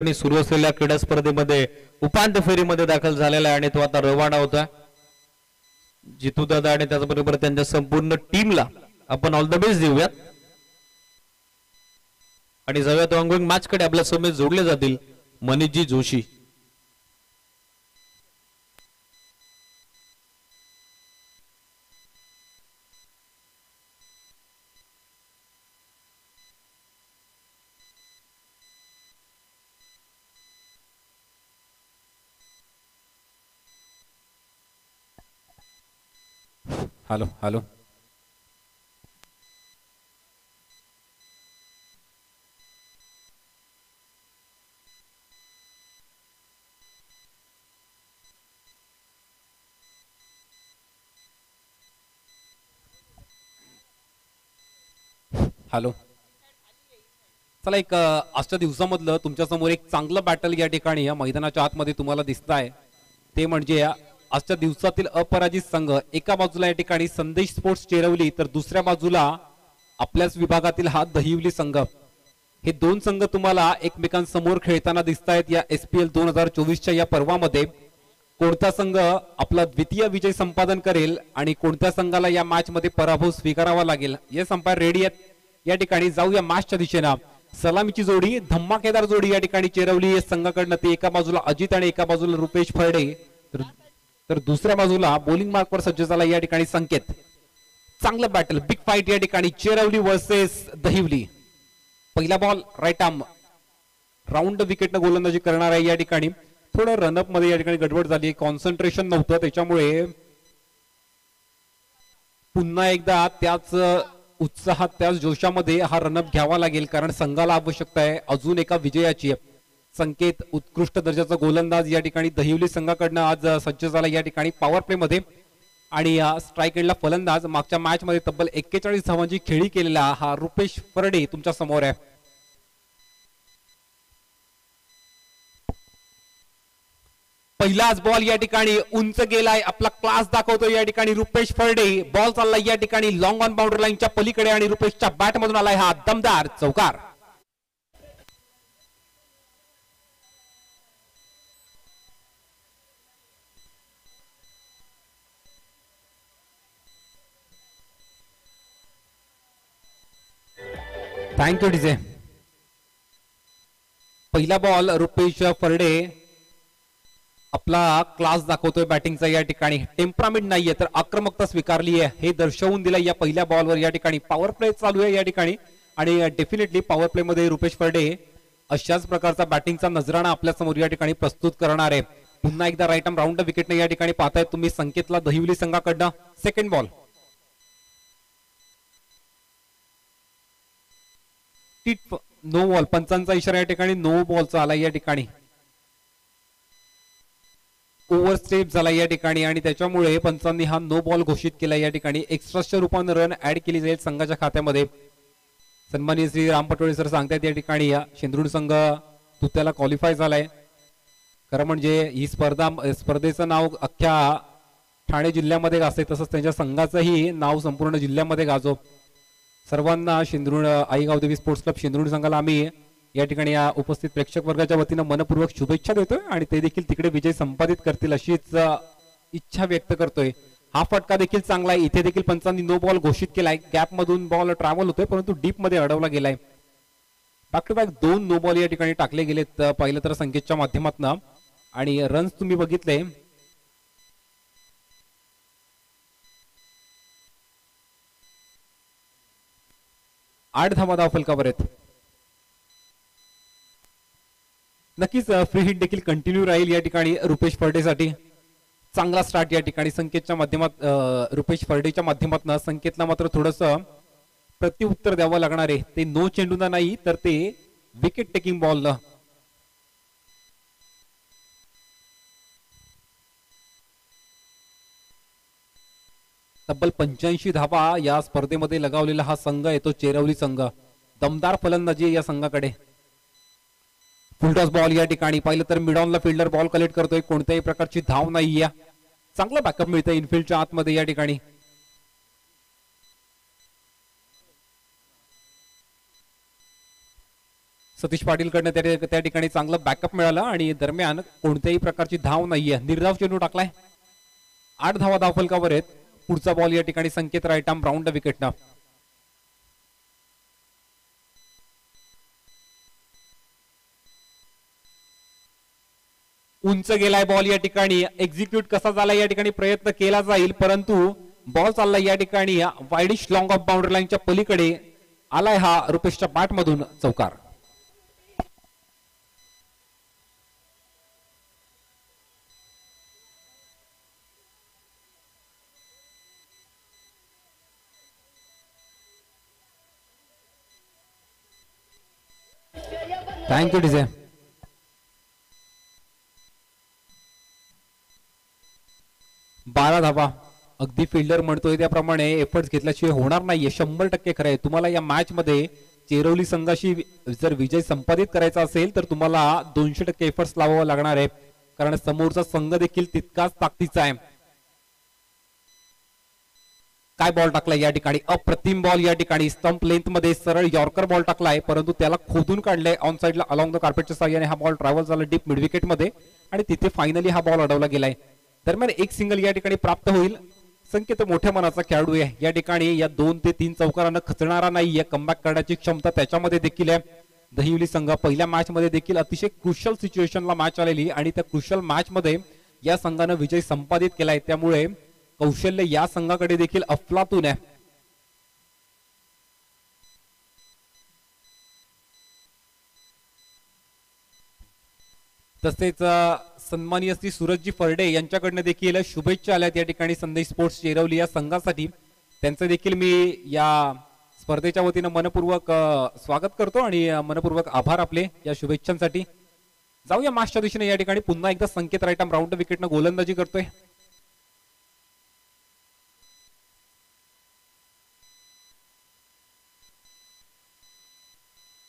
सुरू असलेल्या क्रीडा स्पर्धेमध्ये उपांत्य फेरीमध्ये दाखल झालेला आहे आणि तो आता रवाना होता. जितू दादा आणि त्याचबरोबर त्यांच्या संपूर्ण टीमला आपण ऑल द बेस्ट देऊयात आणि जाऊयात ऑनगोइंग मॅच कडे. आपल्या समोर जोडले जातील Manish ji Joshi. Hello hello hello चला एक आजच्या दिवसामधलं तुमच्या समोर एक चांगलं बॅटल या ठिकाणी या मैदानाच्या आतमध्ये तुम्हाला दिसत आहे. ते म्हणजे आजच्या दिवसातील अपराजित संघ. एका बाजूला या ठिकाणी संदेश स्पोर्ट्स चेरवली तर दुसऱ्या बाजूला आपल्याच विभागातील हा दहिवली संघ. हे दोन संघ तुम्हाला एकमेकांसमोर खेळताना दिसत आहेत. या SPL 2024च्या या पर्वामध्ये कोणता संघ आपला द्वितीय विजय संपादन करेल आणि कोणत्या संघाला या मॅच मध्ये पराभव स्वीकारावा लागेल या संपायर रेडी आहेत. या ठिकाणी जाऊया मॅचच्या दिशेनं. सलामीची जोडी, धम्माकेदार जोडी या ठिकाणी चेरवली या संघाकडनं. ते एका बाजूला अजित आणि एका बाजूला रुपेश फरडे तर दुसऱ्या बाजूला बॉलिंग मार्कवर सज्ज झाला या ठिकाणी संकेत. चांगलं बॅटल, बिग फाईट या ठिकाणी चेरवली वर्सेस दहिवली. पहिला बॉल राईट आर्म राऊंड विकेटनं गोलंदाजी करणार आहे. या ठिकाणी थोडं रनअप मध्ये या ठिकाणी गडबड झाली, कॉन्सन्ट्रेशन नव्हतं, त्याच्यामुळे पुन्हा एकदा त्याच उत्साहात त्याच जोशामध्ये हा रनअप घ्यावा लागेल, कारण संघाला आवश्यकता आहे अजून एका विजयाची. संकेत उत्कृष्ट दर्जाचा गोलंदाज या ठिकाणी दहिवली संघाकडनं आज सज्ज झाला या ठिकाणी पॉवर प्ले मध्ये. आणि स्ट्राईक एंडला फलंदाज मागच्या मॅच मध्ये तब्बल 41 धावांची खेळी केलेला हा रुपेश फरडे तुमच्या समोर आहे. पहिलाच बॉल या ठिकाणी उंच गेलाय, आपला क्लास दाखवतो या ठिकाणी रुपेश फरडे. बॉल चाललाय या ठिकाणी लॉंग ऑन बाउंड्री लाईनच्या पलीकडे आणि रुपेशच्या बॅट मधून आलाय हा दमदार चौकार. Thank you DJ. पहिला बॉल रुपेश फरडे आपला क्लास दाखवतोय बॅटिंगचा या ठिकाणी. टेम्परामेंट नाहीये तर आक्रमकता स्वीकारली आहे हे दर्शवून दिलं या पहिल्या बॉलवर. या ठिकाणी पॉवर प्ले चालू आहे या ठिकाणी आणि डेफिनेटली पॉवर प्ले मध्ये रुपेश फरडे अशाच प्रकारचा बॅटिंगचा नजराणा आपल्या समोर या ठिकाणी प्रस्तुत करणार आहे. पुन्हा एकदा राईट आर्म राऊंड विकेटने या ठिकाणी पाहताय तुम्ही संकेतला दहिवली संघाकडनं. सेकंड बॉल नो बॉल, पंचांचा इशारा या ठिकाणी नो बॉलचा आला या ठिकाणी. ओव्हर स्टेप झाला या ठिकाणी आणि त्याच्यामुळे पंचांनी हा नो बॉल घोषित केला या ठिकाणी. एक्स्ट्राच्या रूपाने रन ऍड केली जाईल संघाच्या खात्यामध्ये. सन्माननीय श्री राम पटोळे सर सांगतायत या ठिकाणी या शेंद्रुड संघ त्याला क्वालिफाय झालाय. खरं म्हणजे ही स्पर्धेचं नाव अख्ख्या ठाणे जिल्ह्यामध्ये गाजते, तसंच त्यांच्या संघाचंही नाव संपूर्ण जिल्ह्यामध्ये गाजो. सर्वांना शेंद्रुड आईगाव देवी स्पोर्ट्स क्लब शेंद्रुड संघाला आम्ही या ठिकाणी या उपस्थित प्रेक्षक वर्गाच्या वतीनं मनपूर्वक शुभेच्छा देतोय आणि ते देखील तिकडे विजय संपादित करतील अशीच इच्छा व्यक्त करतोय. हा फटका देखील चांगला आहे. इथे देखील पंचांनी नो बॉल घोषित केलाय. गॅप मधून बॉल ट्रॅव्हल होतोय परंतु डीप मध्ये अडवला गेलाय. Back to back 2 no ball या ठिकाणी टाकले गेलेत पहिलं तर संकेतच्या माध्यमातून आणि रन्स तुम्ही बघितले. आठ धावा धाव फलकावर आहेत. नक्कीच फ्री हिट देखील कंटिन्यू राहील या ठिकाणी रुपेश फरडेसाठी. चांगला स्टार्ट या ठिकाणी संकेतच्या माध्यमात रुपेश फरडेच्या माध्यमातून. संकेतला मात्र थोडस प्रत्युत्तर द्यावं लागणार आहे. ते नो चेंडूना नाही तर ते विकेट टेकिंग बॉल. तब्बल 85 धावा या स्पर्धेमध्ये लगावलेला हा संघ येतो चेरवली संघ. दमदार फलंदाजी या संघाकडे. फुलटॉस बॉल या ठिकाणी पाहिलं तर मिड ऑनला फिल्डर बॉल कलेक्ट करतोय. कोणत्याही प्रकारची धाव नाही आहे. चांगला बॅकअप मिळतंय इनफिल्डच्या आतमध्ये या ठिकाणी. सतीश पाटील कडनं त्या ठिकाणी चांगलं बॅकअप मिळालं आणि दरम्यान कोणत्याही प्रकारची धाव नाहीये. निर्धाव चेंडू टाकलाय. 8 धावा धावफलकावर आहेत. पुढचा बॉल या ठिकाणी संकेत राईट आर्म राऊंड द विकेटनं. उंच गेलाय बॉल या ठिकाणी. एक्झिक्यूट कसा झाला या ठिकाणी प्रयत्न केला जाईल, परंतु बॉल चाललाय या ठिकाणी वाईडिश लॉंग ऑफ बाउंड्री लाईनच्या पलीकडे. आलाय हा रुपेशच्या बॅट मधून चौकार. Thank you DJ. बारा धावा. अगदी फिल्डर म्हणतोय त्याप्रमाणे एफर्ट्स घेतल्याशिवाय होणार नाहीये. 100% खरं आहे. तुम्हाला या मॅच मध्ये चेरोली संघाशी जर विजय संपादित करायचा असेल तर तुम्हाला 200% एफर्ट्स लावावं लागणार आहे, कारण समोरचा संघ देखील तितकाच ताकदीचा आहे. काय बॉल टाकलाय या ठिकाणी. अप्रतिम बॉल या ठिकाणी. स्टंप लेंथ मध्ये सरळ यॉर्कर बॉल टाकलाय, परंतु त्याला खोदून काढलंय ऑन साइडला अलॉंग द कार्पेटच्या साह्याने. हा बॉल ट्रॅव्हल झाला डीप मिड विकेट मध्ये आणि तिथे फायनली हा बॉल अडवला गेलाय. दरम्यान एक सिंगल या ठिकाणी प्राप्त होईल. संकेत मोठ्या मनाचा खेळाडू आहे. या ठिकाणी या 2 ते 3 चौकारांना खचणारा नाहीये. कमबॅक करण्याची क्षमता त्याच्यामध्ये देखील आहे. दहिवली संघ पहिल्या मॅच मध्ये देखील अतिशय क्रुशल सिच्युएशनला मॅच आलेली आणि त्या क्रुशल मॅच मध्ये या संघानं विजय संपादित केलाय. त्यामुळे कौशल्य या संघाकडे देखील अफलातून आहे. तसेच सन्माननीय श्री सूरजजी फरडे यांच्याकडनं देखील शुभेच्छा आल्यात या ठिकाणी संदेश स्पोर्ट्स चेरवली या संघासाठी. त्यांचं देखील मी या स्पर्धेच्या वतीनं मनपूर्वक स्वागत करतो आणि मनपूर्वक आभार आपले या शुभेच्छांसाठी. जाऊया मॅचच्या दिशेने. या ठिकाणी पुन्हा एकदा संकेत राईट आर्म राऊंड द विकेटनं गोलंदाजी करतोय.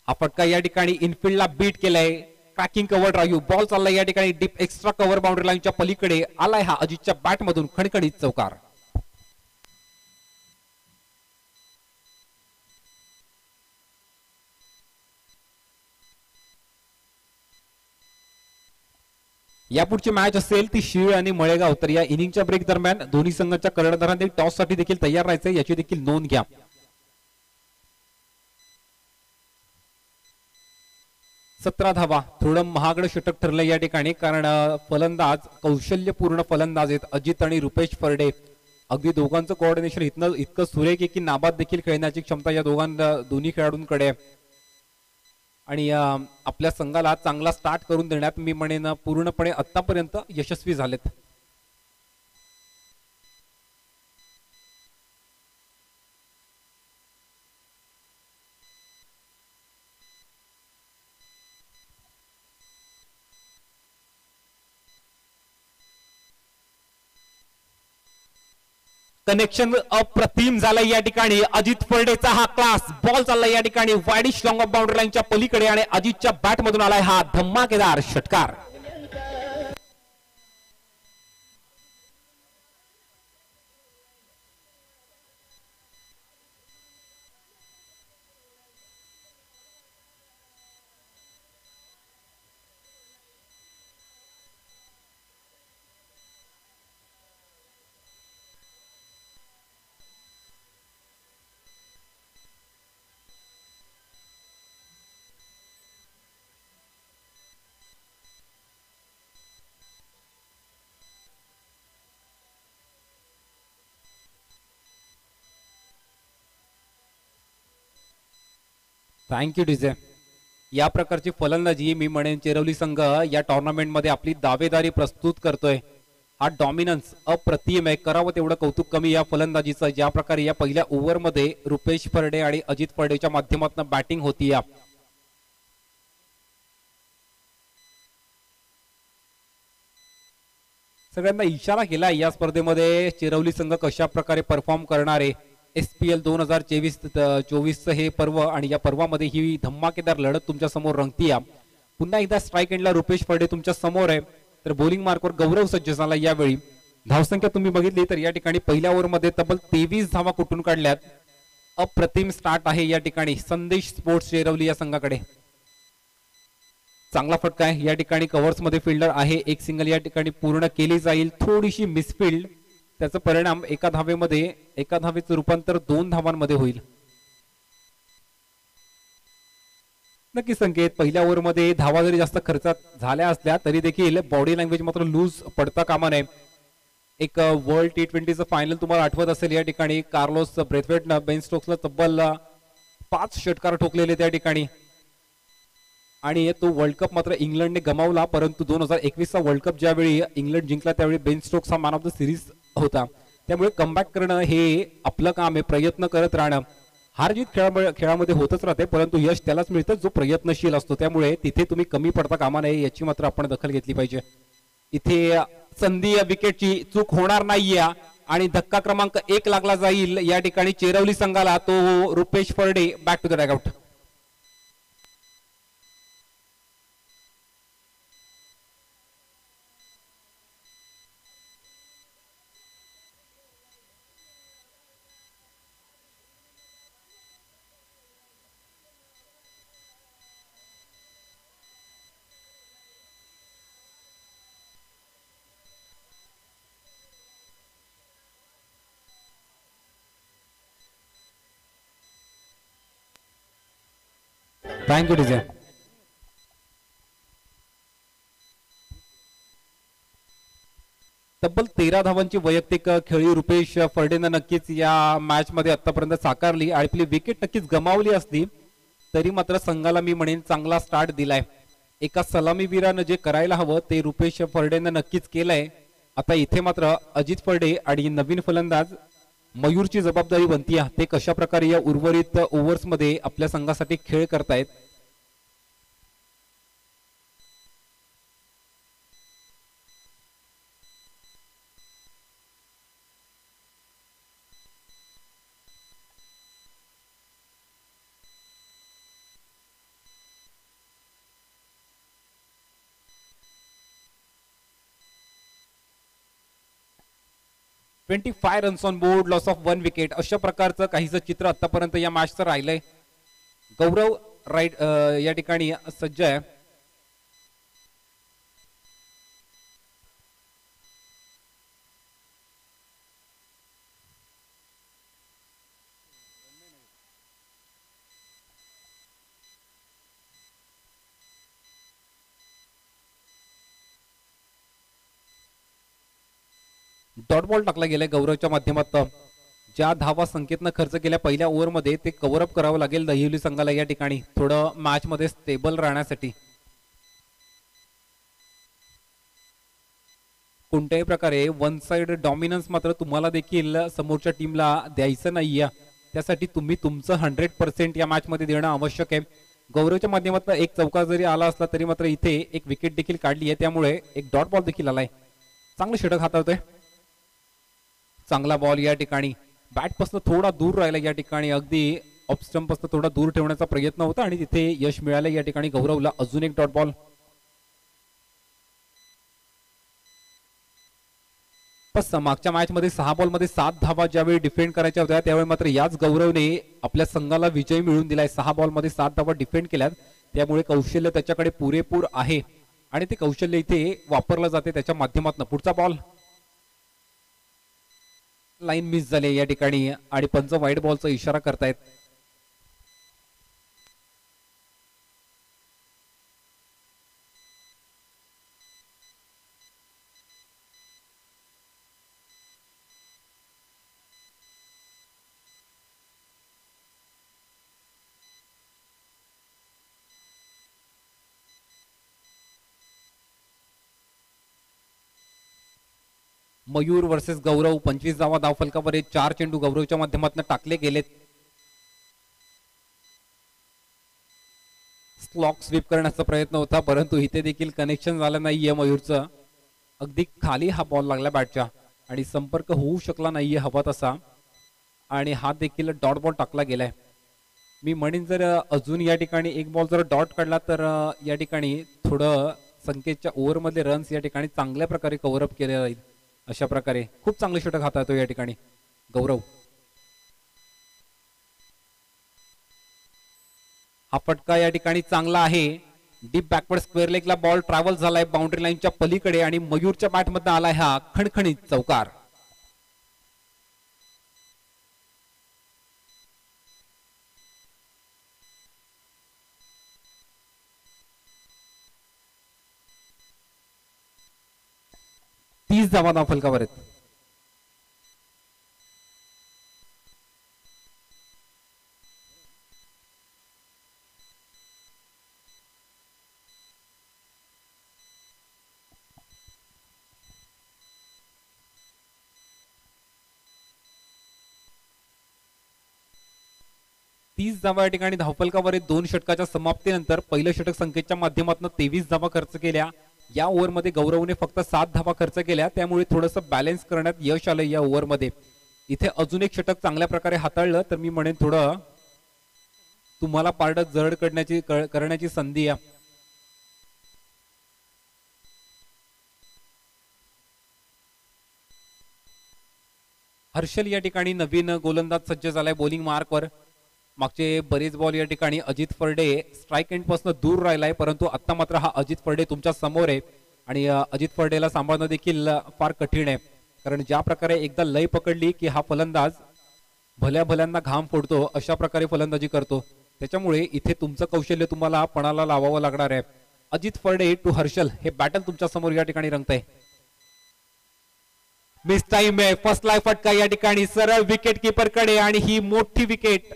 हा फटका या ठिकाणी इनफिल्डला बीट केलाय. Cracking cover drive. बॉल चाललाय या ठिकाणी डीप एक्स्ट्रा कव्हर बाउंड्री लाईनच्या पलीकडे. आलाय हा अजितच्या बॅट मधून खणखणीत चौकार. यापुढची मॅच असेल ती शीळ आणि मळेगाव. तर या इनिंगच्या ब्रेक दरम्यान दोन्ही संघाच्या कर्णधारांनी टॉस साठी देखील तयार राहायचे, याची देखील नोंद घ्या. 17 धावा. थोडं महागडं षटक ठरलं या ठिकाणी, कारण फलंदाज कौशल्यपूर्ण फलंदाज आहेत अजित आणि रुपेश फरडे. अगदी दोघांचं कोऑर्डिनेशन इतकं सुरेख आहे की नाबाद देखील खेळण्याची क्षमता या दोन्ही खेळाडूंकडे. आणि आपल्या संघाला चांगला स्टार्ट करून देण्यात मी म्हणेन पूर्णपणे आतापर्यंत यशस्वी झालेत. कनेक्शन अप्रतिम झालंय या ठिकाणी. अजित फरडेचा हा क्लास बॉल चाललाय या ठिकाणी वाईडिश लॉंग ऑफ बाउंड्री लाईनच्या पलीकडे आणि अजितच्या बॅट मधून आलाय हा धमाकेदार षटकार. Thank you DJ. या प्रकारची फलंदाजी मी म्हणेन चेरवली संघ या टुर्नामेंट मध्ये आपली दावेदारी प्रस्तुत करतोय. हा डॉमिनन्स अप्रतिम आहे. करावं तेवढं कौतुक कमी या फलंदाजीचं. ज्या प्रकारे या पहिल्या ओव्हर मध्ये रुपेश फरडे आणि अजित फरडेच्या माध्यमातून बॅटिंग होती. सगळ्यांना इशारा केला या स्पर्धेमध्ये चेरवली संघ कशा प्रकारे परफॉर्म करणार आहे. SPL 2024 हे पर्व आणि या पर्वामध्ये ही धमाकेदार लढत तुमच्या समोर रंगतीया. पुन्हा एकदा स्ट्राईक एंडला रुपेश फरडे तुमच्या समोर आहे, तर बॉलिंग मार्कवर गौरव सज्ज झाला. यावेळी धावसंख्या तुम्ही बघितली तर या ठिकाणी पहिल्या ओव्हरमध्ये तब्बल 23 धावा कुठून काढल्यात. अप्रतिम स्टार्ट आहे या ठिकाणी संदेश स्पोर्ट्स चेरवली या संघाकडे. चांगला फटका आहे या ठिकाणी. कव्हर्स मध्ये फिल्डर आहे, एक सिंगल या ठिकाणी पूर्ण केली जाईल. थोडीशी मिसफिल्ड, त्याचा परिणाम एका धावेचं रूपांतर 2 धावांमध्ये होईल. नक्की संकेत, पहिल्या ओव्हरमध्ये धावा जरी जास्त खर्चात झाल्या असल्या तरी देखील बॉडी लँग्वेज मात्र लूज पडता कामा नये. एक वर्ल्ड T20चं फायनल तुम्हाला आठवत असेल, या ठिकाणी कार्लोस ब्रेथवेटनं बेन स्टोक्सला तब्बल 5 षटकार ठोकलेले त्या ठिकाणी. आणि तो वर्ल्ड कप मात्र इंग्लंडने गमावला, परंतु 2021चा वर्ल्ड कप ज्यावेळी इंग्लंड जिंकला त्यावेळी बेन स्टोक्स हा मॅन ऑफ द सिरीज होता. त्यामुळे कमबॅक करणं हे आपलं काम आहे, प्रयत्न करत राहणं. हार जीत खेळामध्ये होतच राहते, परंतु यश त्यालाच मिळतं जो प्रयत्नशील असतो. त्यामुळे तिथे तुम्ही कमी पडता कामा नये याची मात्र आपण दखल घेतली पाहिजे. इथे संधी विकेटची चूक होणार नाहीये आणि धक्का क्रमांक 1 लागला जाईल या ठिकाणी चेरवली संघाला. तो Rupesh Farde back to the dugout. Thank you design. तब्बल 13 धावांची वैयक्तिक खेळी रुपेश फर्डेनं नक्कीच या मॅच मध्ये आतापर्यंत साकारली. आणि आपली विकेट नक्कीच गमावली असली तरी मात्र संघाला मी म्हणेन चांगला स्टार्ट दिलाय. एका सलामीवीरानं जे करायला हवं ते रुपेश फर्डेनं नक्कीच केलंय. आता इथे मात्र अजित फर्डे आणि नवीन फलंदाज मयूरची जबाबदारी बनतीये, ते कशा प्रकारे या उर्वरित ओव्हर्स मध्ये आपल्या संघासाठी खेळ करतायत. $25 runs on board, loss of 1 wicket, अशा प्रकारचं काहीसं चित्र आतापर्यंत या मॅचचं राहिलंय. गौरव राईट या ठिकाणी सज्ज आहे. डॉट बॉल टाकला गेलाय गौरवच्या माध्यमातून. ज्या धावा संकेतनं खर्च केल्या पहिल्या ओव्हरमध्ये ते कव्हर अप करावं लागेल दहिवली संघाला या ठिकाणी थोडं मॅच मध्ये स्टेबल राहण्यासाठी. कोणत्याही प्रकारे वन साइड डॉमिनन्स मात्र तुम्हाला देखील समोरच्या टीमला द्यायचं नाहीये. त्यासाठी तुम्ही तुमचं 100% या मॅच मध्ये देणं आवश्यक आहे. गौरवच्या माध्यमातून एक चौकार जरी आला असला तरी मात्र इथे एक विकेट देखील काढली आहे, त्यामुळे एक डॉट बॉल देखील आलाय. चांगलं षटक हाताळतोय. चांगला बॉल या ठिकाणी बॅट पासून थोडा दूर राहिला या ठिकाणी, अगदी ऑफ स्टंप पासून थोडा दूर ठेवण्याचा प्रयत्न होता आणि तिथे यश मिळालं या ठिकाणी गौरवला. अजून एक डॉट बॉल. मागच्या मॅच मध्ये 6 बॉल मध्ये 7 धावा ज्यावेळी डिफेंड करायच्या होत्या त्यावेळी मात्र याच गौरवने आपल्या संघाला विजय मिळवून दिलाय. 6 बॉल मध्ये 7 धावा डिफेंड केल्यात, त्यामुळे कौशल्य त्याच्याकडे पुरेपूर आहे आणि ते कौशल्य इथे वापरलं जाते त्याच्या माध्यमातून. पुढचा बॉल लाईन मिस झाली या ठिकाणी आणि पंच वाईड बॉलचा इशारा करतायत. मयूर वर्सेस गौरव. 25 धावा धावफलकावर 4 चेंडू गौरवच्या माध्यमातून टाकले गेलेत. स्लॉक स्वीप करण्याचा प्रयत्न होता, परंतु इथे देखील कनेक्शन झालं नाहीये मयूरचं. अगदी खाली हा बॉल लागला बॅटच्या आणि संपर्क होऊ शकला नाहीये हवा तसा, आणि हा देखील डॉट बॉल टाकला गेलाय. मी म्हणेन जर अजून या ठिकाणी एक बॉल जर डॉट काढला तर या ठिकाणी थोडं संकेतच्या ओव्हरमधले रन्स या ठिकाणी चांगल्या प्रकारे कव्हर अप केले जाईल. अशा प्रकारे खूप चांगले षटक हाताळतो या ठिकाणी गौरव. हा फटका या ठिकाणी चांगला आहे डीप बॅकवर्ड स्क्वेअर लेगला बॉल ट्रॅव्हल झालाय बाउंड्री लाईनच्या पलीकडे आणि मयूरच्या बॅट मधून आलाय हा खणखणीत चौकार. तीस धावा धावफलकावर आहेत. तीस धावा या ठिकाणी धावफलकावर आहेत. 2 षटकाच्या समाप्तीनंतर पहिलं षटक संख्येच्या माध्यमातून 23 धावा खर्च केल्या. या ओव्हरमध्ये गौरवने फक्त 7 धावा खर्च केल्या, त्यामुळे थोडंसं बॅलन्स करण्यात यश आलं या ओव्हरमध्ये. इथे अजून एक षटक चांगल्या प्रकारे हाताळलं तर मी म्हणेन थोडं तुम्हाला पारड जड करण्याची संधी आहे. हर्षल या ठिकाणी नवीन गोलंदाज सज्ज झालाय बॉलिंग मार्कवर. मागचे बरेच बॉल या ठिकाणी अजित फर्डे स्ट्राईक एंड पासून दूर राहिलाय, परंतु आता मात्र हा अजित फर्डे तुमच्या समोर आहे आणि अजित फर्डेला सांभाळणं देखील फार कठीण आहे. कारण ज्या प्रकारे एकदा लय पकडली की हा फलंदाज भल्या भल्यांना घाम फोडतो अशा प्रकारे फलंदाजी करतो. त्याच्यामुळे इथे तुमचं कौशल्य तुम्हाला पणाला लावावं लागणार आहे. अजित फर्डे टू हर्षल हे बॅटल तुमच्या समोर या ठिकाणी रंगतंय. मिस टाइम आहे. फर्स्ट लाईफ फटका या ठिकाणी सरळ विकेट कीपर कडे आणि ही मोठी विकेट.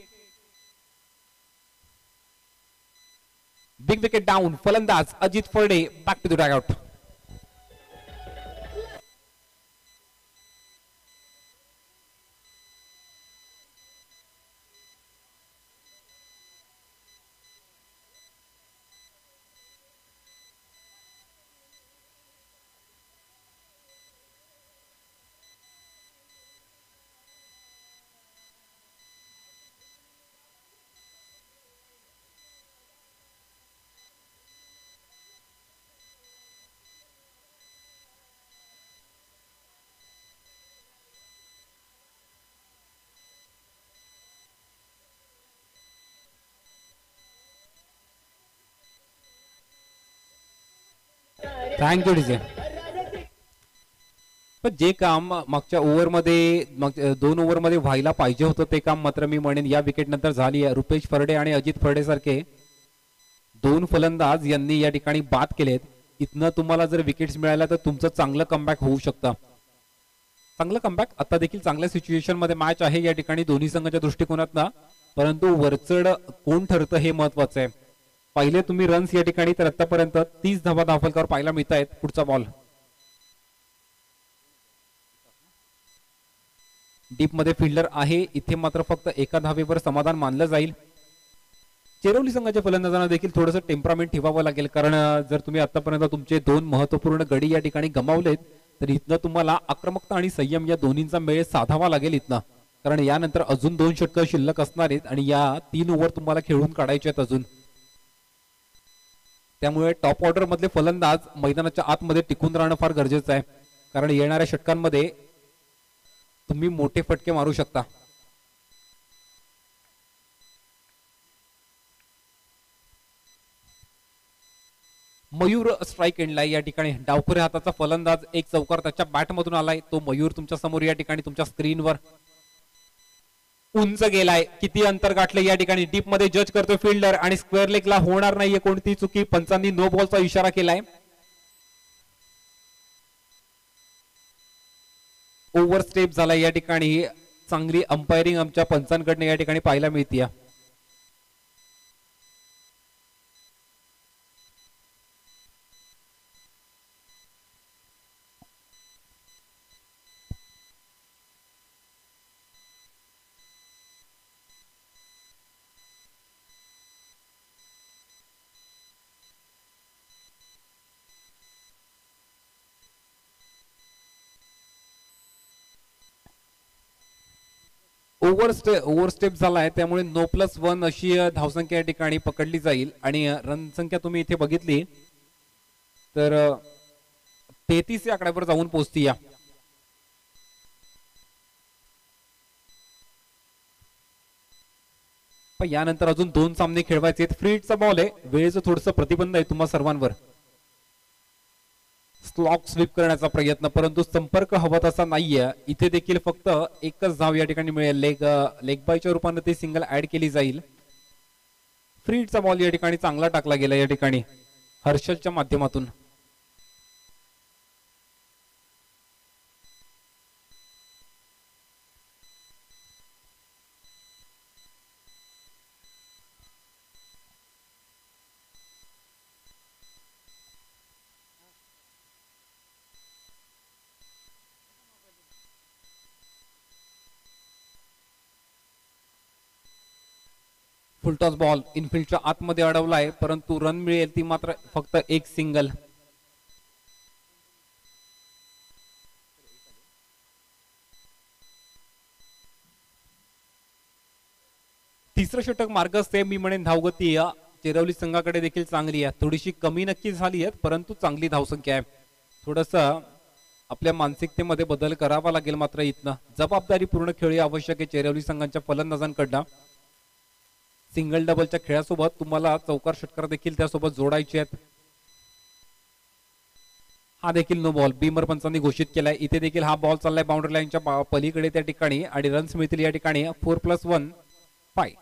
Big wicket down. फलंदाज Ajit Farde back to the dugout. Thank you DJ. पण जे काम मागच्या ओव्हरमध्ये 2 ओव्हरमध्ये व्हायला पाहिजे होतं ते काम मात्र मी म्हणेन या विकेट नंतर झाली आहे. रुपेश फर्डे आणि अजित फर्डे सारखे 2 फलंदाज यांनी या ठिकाणी बाद केलेत. इथनं तुम्हाला जर विकेट्स मिळाल्या तर तुमचं चांगलं कमबॅक होऊ शकतं. चांगलं कमबॅक आता देखील चांगल्या सिच्युएशन मध्ये मॅच आहे या ठिकाणी दोन्ही संघाच्या दृष्टिकोनातनं, परंतु वरचढ कोण ठरतं हे महत्वाचं आहे. पहिले तुम्ही रन्स या ठिकाणी तर आतापर्यंत 30 धावा धावफलकावर पाहायला मिळत आहेत. पुढचा बॉल डीप मध्ये फिल्डर आहे. इथे मात्र फक्त एका धावेवर समाधान मानलं जाईल. चेरोली संघाच्या फलंदाजांना देखील थोडंसं टेम्परामेंट ठेवावं लागेल, कारण जर तुम्ही आतापर्यंत तुमचे 2 महत्वपूर्ण गडी या ठिकाणी गमावलेत तर इथनं तुम्हाला आक्रमकता आणि संयम या दोन्हींचा मेळ साधावा लागेल इथनं, कारण यानंतर अजून 2 षटकं शिल्लक असणार आहेत आणि या 3 ओव्हर तुम्हाला खेळून काढायचे आहेत अजून. त्यामुळे टॉप ऑर्डर मधले फलंदाज मैदानाच्या आतमध्ये टिकून राहणं फार गरजेचं आहे, कारण येणाऱ्या षटकांमध्ये तुम्ही मोठे फटके मारू शकता. मयूर स्ट्राईक एंडला या ठिकाणी डावखुरे हाताचा फलंदाज एक चौकार त्याच्या बॅट मधून आलाय. तो मयूर तुमच्या समोर या ठिकाणी तुमच्या स्क्रीनवर उंच गेलाय. किती अंतर गाठले या ठिकाणी डीप मध्ये जज करतोय फिल्डर आणि स्क्वेअर लेगला होणार नाहीये कोणती चुकी. पंचांनी नो बॉलचा इशारा केलाय. ओव्हर स्टेप झाला या ठिकाणी. चांगली अंपायरिंग आमच्या पंचांकडनं या ठिकाणी पाहायला मिळते. ओव्हर स्टेप झालाय, त्यामुळे नो प्लस 1 अशी धावसंख्या या ठिकाणी पकडली जाईल आणि रन संख्या तुम्ही इथे बघितली तर 33 या आकड्यावर जाऊन पोहोचती. या पण यानंतर अजून 2 सामने खेळवायचे आहेत. फ्री हिटचा बॉल आहे, वेळेचं थोडंसं प्रतिबंध आहे तुम्हा सर्वांवर. स्लॉक स्वीप करण्याचा प्रयत्न, परंतु संपर्क हवा तसा नाहीये. इथे देखील फक्त एकच धाव या ठिकाणी मिळेल. लेग बायच्या रूपाने ती सिंगल ऍड केली जाईल. फ्री हिटचा बॉल या ठिकाणी चांगला टाकला गेला या ठिकाणी हर्षलच्या माध्यमातून. फुलटॉस बॉल इनफिल्डच्या आतमध्ये अडवलाय, परंतु रन मिळेल ती मात्र फक्त एक सिंगल. तिसरं षटक मार्गस्थ आहे. मी म्हणेन धावगती या चेरवली संघाकडे देखील चांगली आहे. थोडीशी कमी नक्की झाली आहे, परंतु चांगली धावसंख्या आहे. थोडस आपल्या मानसिकतेमध्ये बदल करावा लागेल. मात्र इथनं जबाबदारीपूर्ण खेळ आवश्यक आहे चेरवली संघांच्या फलंदाजांकडनं. सिंगल डबलच्या खेळासोबत तुम्हाला चौकार षटकार देखील त्यासोबत जोडायचे आहेत. हा देखील नो बॉल बीमर पंचांनी घोषित केलाय. इथे देखील हा बॉल चाललाय बाउंड्री लाईनच्या पलीकडे त्या ठिकाणी आणि रन्स मिळतील या ठिकाणी 4+1 5.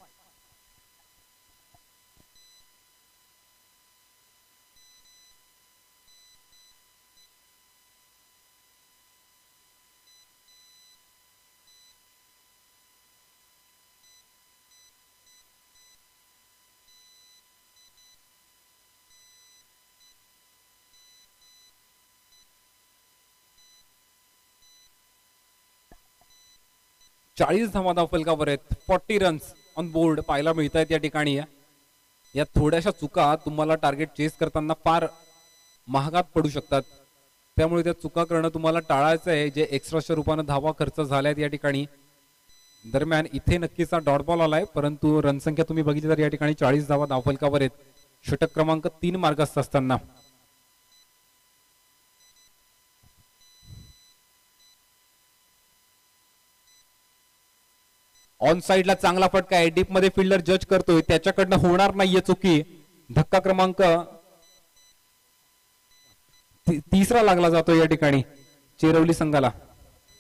चाळीस धावा धावफलकावर आहेत. 40 रन्स ऑन बोर्ड पाहायला मिळत आहेत या ठिकाणी. या थोड्याशा चुका तुम्हाला टार्गेट चेस करताना फार महागात पडू शकतात. त्यामुळे त्या चुका करणं तुम्हाला टाळायचं आहे. जे एक्स्ट्राच्या रूपाने धावा खर्च झाल्यात या ठिकाणी. दरम्यान इथे नक्कीच डॉट बॉल आलाय, परंतु रनसंख्या तुम्ही बघितली तर या ठिकाणी 40 धावा धावफलकावर आहेत. षटक क्रमांक 3 मार्गस्थ असताना. ऑन साइडला चांगला फटका आहे. डीप मध्ये फिल्डर जज करतोय, त्याच्याकडनं होणार नाहीये चुकी. धक्का क्रमांक तिसरा लागला जातो या ठिकाणी चेरवली संघाला.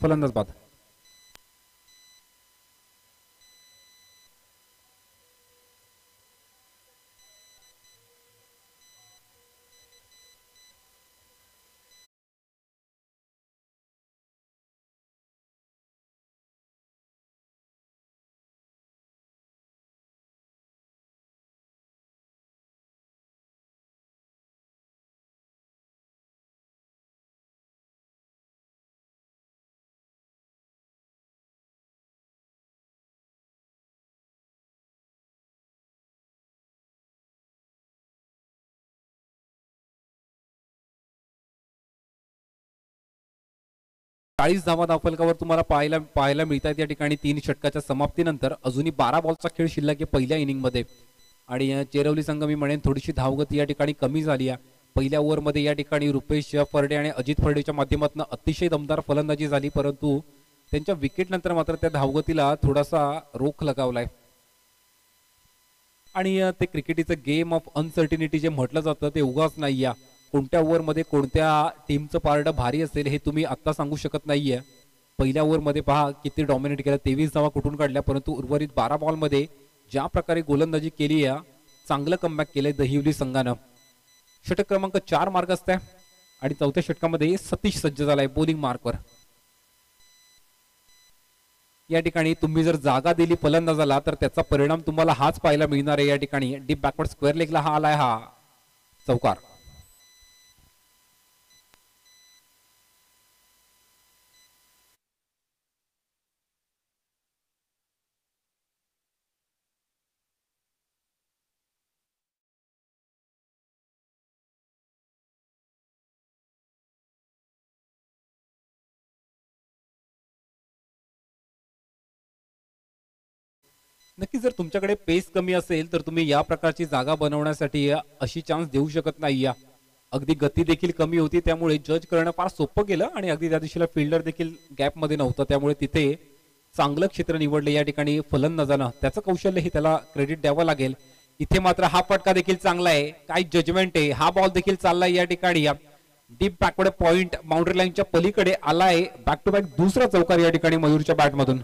फलंदाज बाद. चाळीस धावा धावफलकावर तुम्हाला पाहायला मिळतात या ठिकाणी 3 षटकाच्या समाप्तीनंतर. अजूनही 12 बॉलचा खेळ शिल्लक आहे पहिल्या इनिंग मध्ये. आणि चेरवली संघ मी म्हणेन थोडीशी धावगती या ठिकाणी कमी झाली आहे. पहिल्या ओव्हरमध्ये या ठिकाणी रुपेश फर्डे आणि अजित फर्डेच्या माध्यमातून अतिशय दमदार फलंदाजी झाली, परंतु त्यांच्या विकेट नंतर मात्र त्या धावगतीला थोडासा रोख लगावलाय. आणि ते क्रिकेटीचं गेम ऑफ अनसर्टिनिटी जे म्हटलं जातं ते उगाच नाही आहे. कोणत्या ओव्हरमध्ये कोणत्या टीमचं पारड भारी असेल हे तुम्ही आता सांगू शकत नाहीये. पहिल्या ओव्हरमध्ये पहा किती डॉमिनेट केलं, 23 धावा कुठून काढल्या, परंतु उर्वरित 12 बॉलमध्ये ज्या प्रकारे गोलंदाजी केली आहे, चांगलं कमबॅक केलंय दहिवली संघानं. षटक क्रमांक 4 मार्गस्थ आहे आणि चौथ्या षटकामध्ये सतीश सज्ज झालाय बॉलिंग मार्कवर. या ठिकाणी तुम्ही जर जागा दिली फलंदाजाला तर त्याचा परिणाम तुम्हाला हाच पाहायला मिळणार आहे. या ठिकाणी डीप बॅकवर्ड स्क्वेअर लेगला हा आलाय, हा चौकार. नक्की जर तुमच्याकडे पेस कमी असेल तर तुम्ही या प्रकारची जागा बनवण्यासाठी अशी चान्स देऊ शकत नाही. अगदी गती देखील कमी होती, त्यामुळे जज करणं फार सोपं गेलं आणि अगदी त्या दिवशीला फिल्डर देखील गॅप मध्ये नव्हतं, त्यामुळे तिथे चांगलं क्षेत्र निवडले या ठिकाणी फलंदाजानं, त्याचं कौशल्य हे त्याला क्रेडिट द्यावं लागेल. इथे मात्र हा फटका देखील चांगला आहे, काय जजमेंट आहे. हा बॉल देखील चाललाय या ठिकाणी डीप बॅकवर्ड पॉइंट बाउंड्री लाईनच्या पलीकडे आलाय. बॅक टू बॅक दुसरा चौकार या ठिकाणी मयूरच्या बॅटमधून.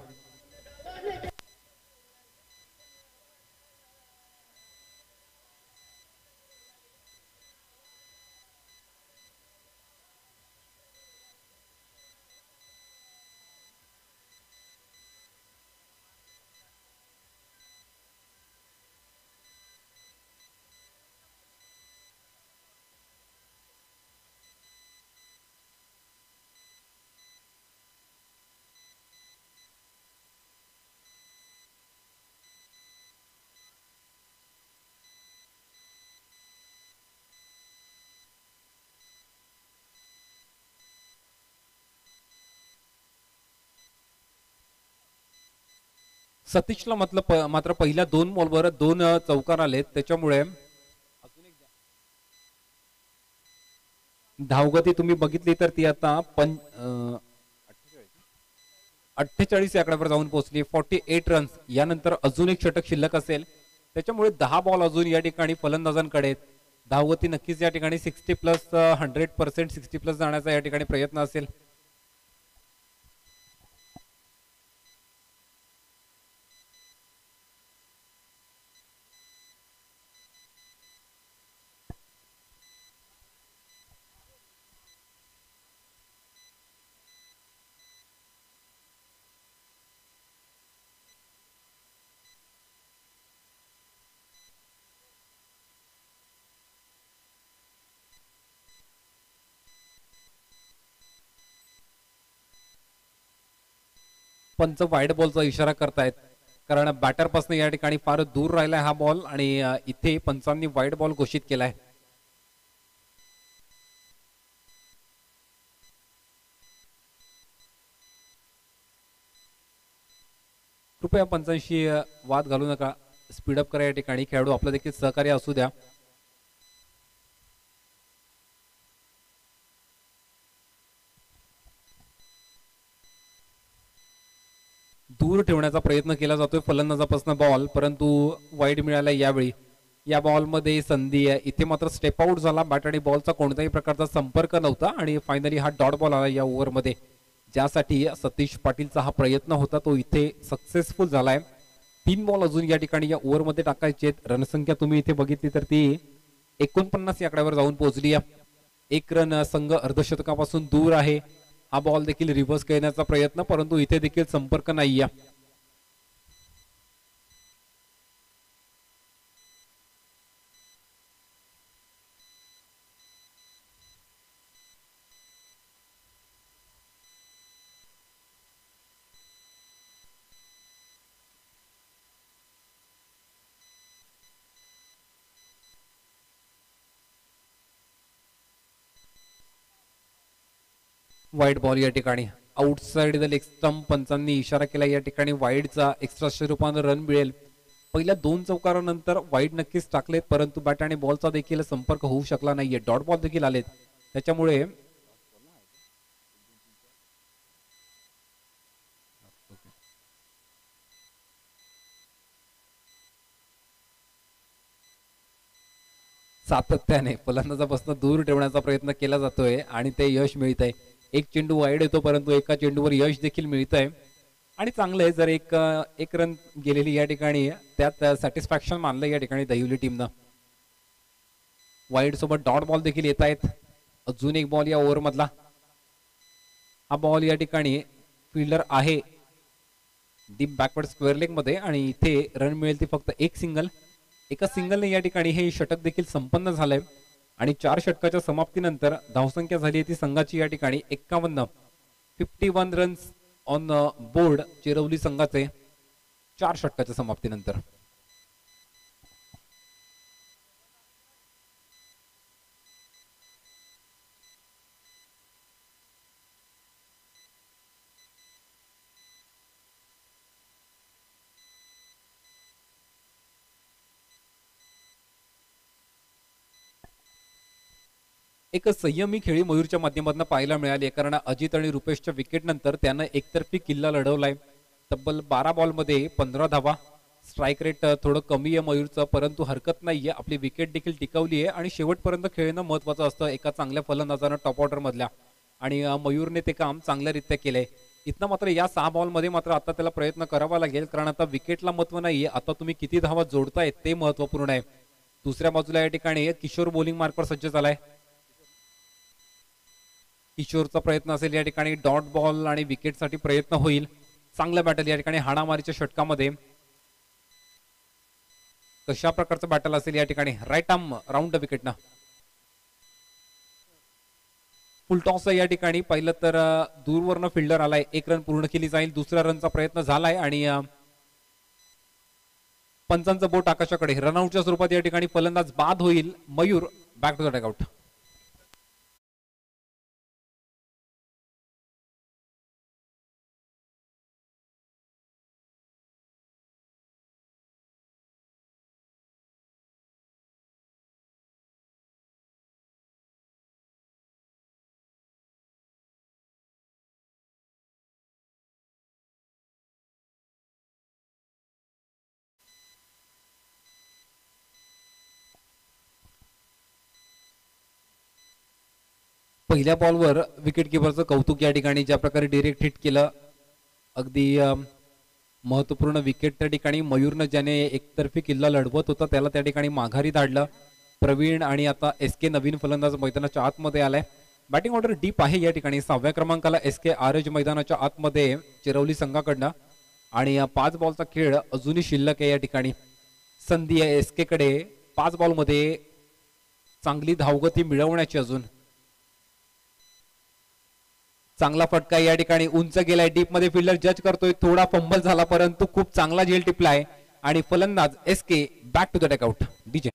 सतीशला मात्र पहिल्या 2 बॉलवर 2 चौकार आलेत. त्याच्यामुळे धावगती तुम्ही बघितली तर ती आता 48 या आकड्यावर जाऊन पोहोचली. 48 रन्स. यानंतर अजून एक षटक शिल्लक असेल, त्याच्यामुळे 10 बॉल अजून या ठिकाणी फलंदाजांकडे. धावगती नक्कीच या ठिकाणी 60+ 100% 60+ जाण्याचा या ठिकाणी प्रयत्न असेल. पंच वाईड बॉलचा इशारा करतायत, कारण बॅटर पासून या ठिकाणी फार दूर राहिलाय हा बॉल आणि इथे पंचांनी वाईड बॉल घोषित केलाय. कृपया पंचांशी वाद घालू नका, स्पीडअप करा. या ठिकाणी खेळाडू आपलं देखील सहकार्य असू द्या. दूर ठेवण्याचा प्रयत्न केला जातोय फलंदाजापासून बॉल, परंतु वाईड मिळाला यावेळी. या बॉलमध्ये संधी आहे. इथे मात्र स्टेप आउट झाला. बॅट आणि बॉलचा कोणत्याही प्रकारचा संपर्क नव्हता आणि फायनली हा डॉट बॉल आला या ओव्हरमध्ये, ज्यासाठी सतीश पाटीलचा हा प्रयत्न होता तो इथे सक्सेसफुल झालाय. 3 बॉल अजून या ठिकाणी या ओव्हरमध्ये टाकायचे. रणसंख्या तुम्ही इथे बघितली तर ती 49 या आकड्यावर जाऊन पोहोचली. 1 रन संघ अर्धशतकापासून दूर आहे. हा बॉल देखील रिव्हर्स करण्याचा प्रयत्न, परंतु इथे देखील संपर्क नाहीये. वाईड बॉल या ठिकाणी आउटसाइड द लेग स्टंप. पंचांनी इशारा केला या ठिकाणी वाईडचा. एक्स्ट्राच्या रूपाने रन मिळेल. पहिल्या 2 चौकारानंतर वाईड नक्कीच टाकलेत, परंतु बॅट आणि बॉलचा देखील संपर्क होऊ शकला नाहीये. डॉट बॉल देखील आलेत, त्याच्यामुळे सातत्याने फलंदाजापासून दूर ठेवण्याचा प्रयत्न केला जातोय आणि ते यश मिळत आहे. एक चेंडू वाईड येतो, परंतु एका चेंडूवर यश देखील मिळत आहे आणि चांगलं आहे. जर एक रन गेलेली या ठिकाणी त्यात सॅटिस्फॅक्शन मानलं या ठिकाणी दहिवली टीमनं. वाईड सोबत डॉट बॉल देखील येत आहेत. अजून एक बॉल या ओव्हर मधला. हा बॉल या ठिकाणी फिल्डर आहे डीप बॅकवर्ड स्क्वेअर लेग मध्ये आणि इथे रन मिळेल ती फक्त एक सिंगल. एका सिंगलने या ठिकाणी हे षटक देखील संपन्न झालंय आणि 4 षटकाच्या समाप्तीनंतर धावसंख्या झाली ती संघाची या ठिकाणी 51 रन्स ऑन बोर्ड चिरवली संघाचे 4 षटकाच्या समाप्तीनंतर. एक संयमी खेळी मयूरच्या माध्यमातून पाहायला मिळाली, कारण अजित आणि रुपेशच्या विकेट नंतर त्यानं एकतर्फी किल्ला लढवलाय. तब्बल 12 बॉलमध्ये 15 धावा. स्ट्राईक रेट थोडं कमी आहे मयूरचं, परंतु हरकत नाहीये. आपली विकेट देखील टिकवली आहे आणि शेवटपर्यंत खेळणं महत्वाचं असतं एका चांगल्या फलंदाजानं टॉप ऑर्डर मधल्या, आणि मयूरने ते काम चांगल्यारीत्या केलंय. इथनं मात्र या 6 बॉलमध्ये मात्र आता त्याला प्रयत्न करावा लागेल, कारण आता विकेटला महत्व नाहीये, आता तुम्ही किती धावा जोडताय ते महत्वपूर्ण आहे. दुसऱ्या बाजूला या ठिकाणी किशोर बॉलिंग मार्कवर सज्ज झालाय. किशोरचा प्रयत्न असेल या ठिकाणी डॉट बॉल आणि विकेटसाठी प्रयत्न होईल. चांगला बॅटल या ठिकाणी हाणामारीच्या षटकामध्ये. कशा प्रकारचं बॅटल असेल या ठिकाणी. राईट आर्म राऊंड विकेटनं फुल टॉस या ठिकाणी. पहिलं तर दूरवरनं फिल्डर आलाय, 1 रन पूर्ण केली जाईल. दुसऱ्या रनचा प्रयत्न झालाय आणि पंचांचं बोट आकाशाकडे. रनआउटच्या स्वरूपात या ठिकाणी फलंदाज बाद होईल. Mayur back to the dugout. पहिल्या बॉलवर विकेट किपरचं कौतुक या ठिकाणी. ज्या प्रकारे डायरेक्ट हिट केलं, अगदी महत्वपूर्ण विकेट त्या ठिकाणी. मयूरनं ज्याने एकतर्फी किल्ला लढवत होता त्याला त्या ठिकाणी माघारी धाडलं. प्रवीण आणि आता SK नवीन फलंदाज मैदानाच्या आतमध्ये आलाय. बॅटिंग ऑर्डर डीप आहे या ठिकाणी. 6व्या क्रमांकाला SK आरज मैदानाच्या आतमध्ये चिरवली संघाकडनं, आणि 5 बॉलचा खेळ अजूनही शिल्लक आहे या ठिकाणी. संधी आहे SK कडे 5 बॉलमध्ये चांगली धावगती मिळवण्याची. अजून चांगला फटका या ठिकाणी उंच गेलाय. डीप मध्ये फिल्डर जज करतोय. थोडा फंबल झाला, परंतु खूप चांगला झेल टिपलाय आणि फलंदाज SK back to the dugout. DJ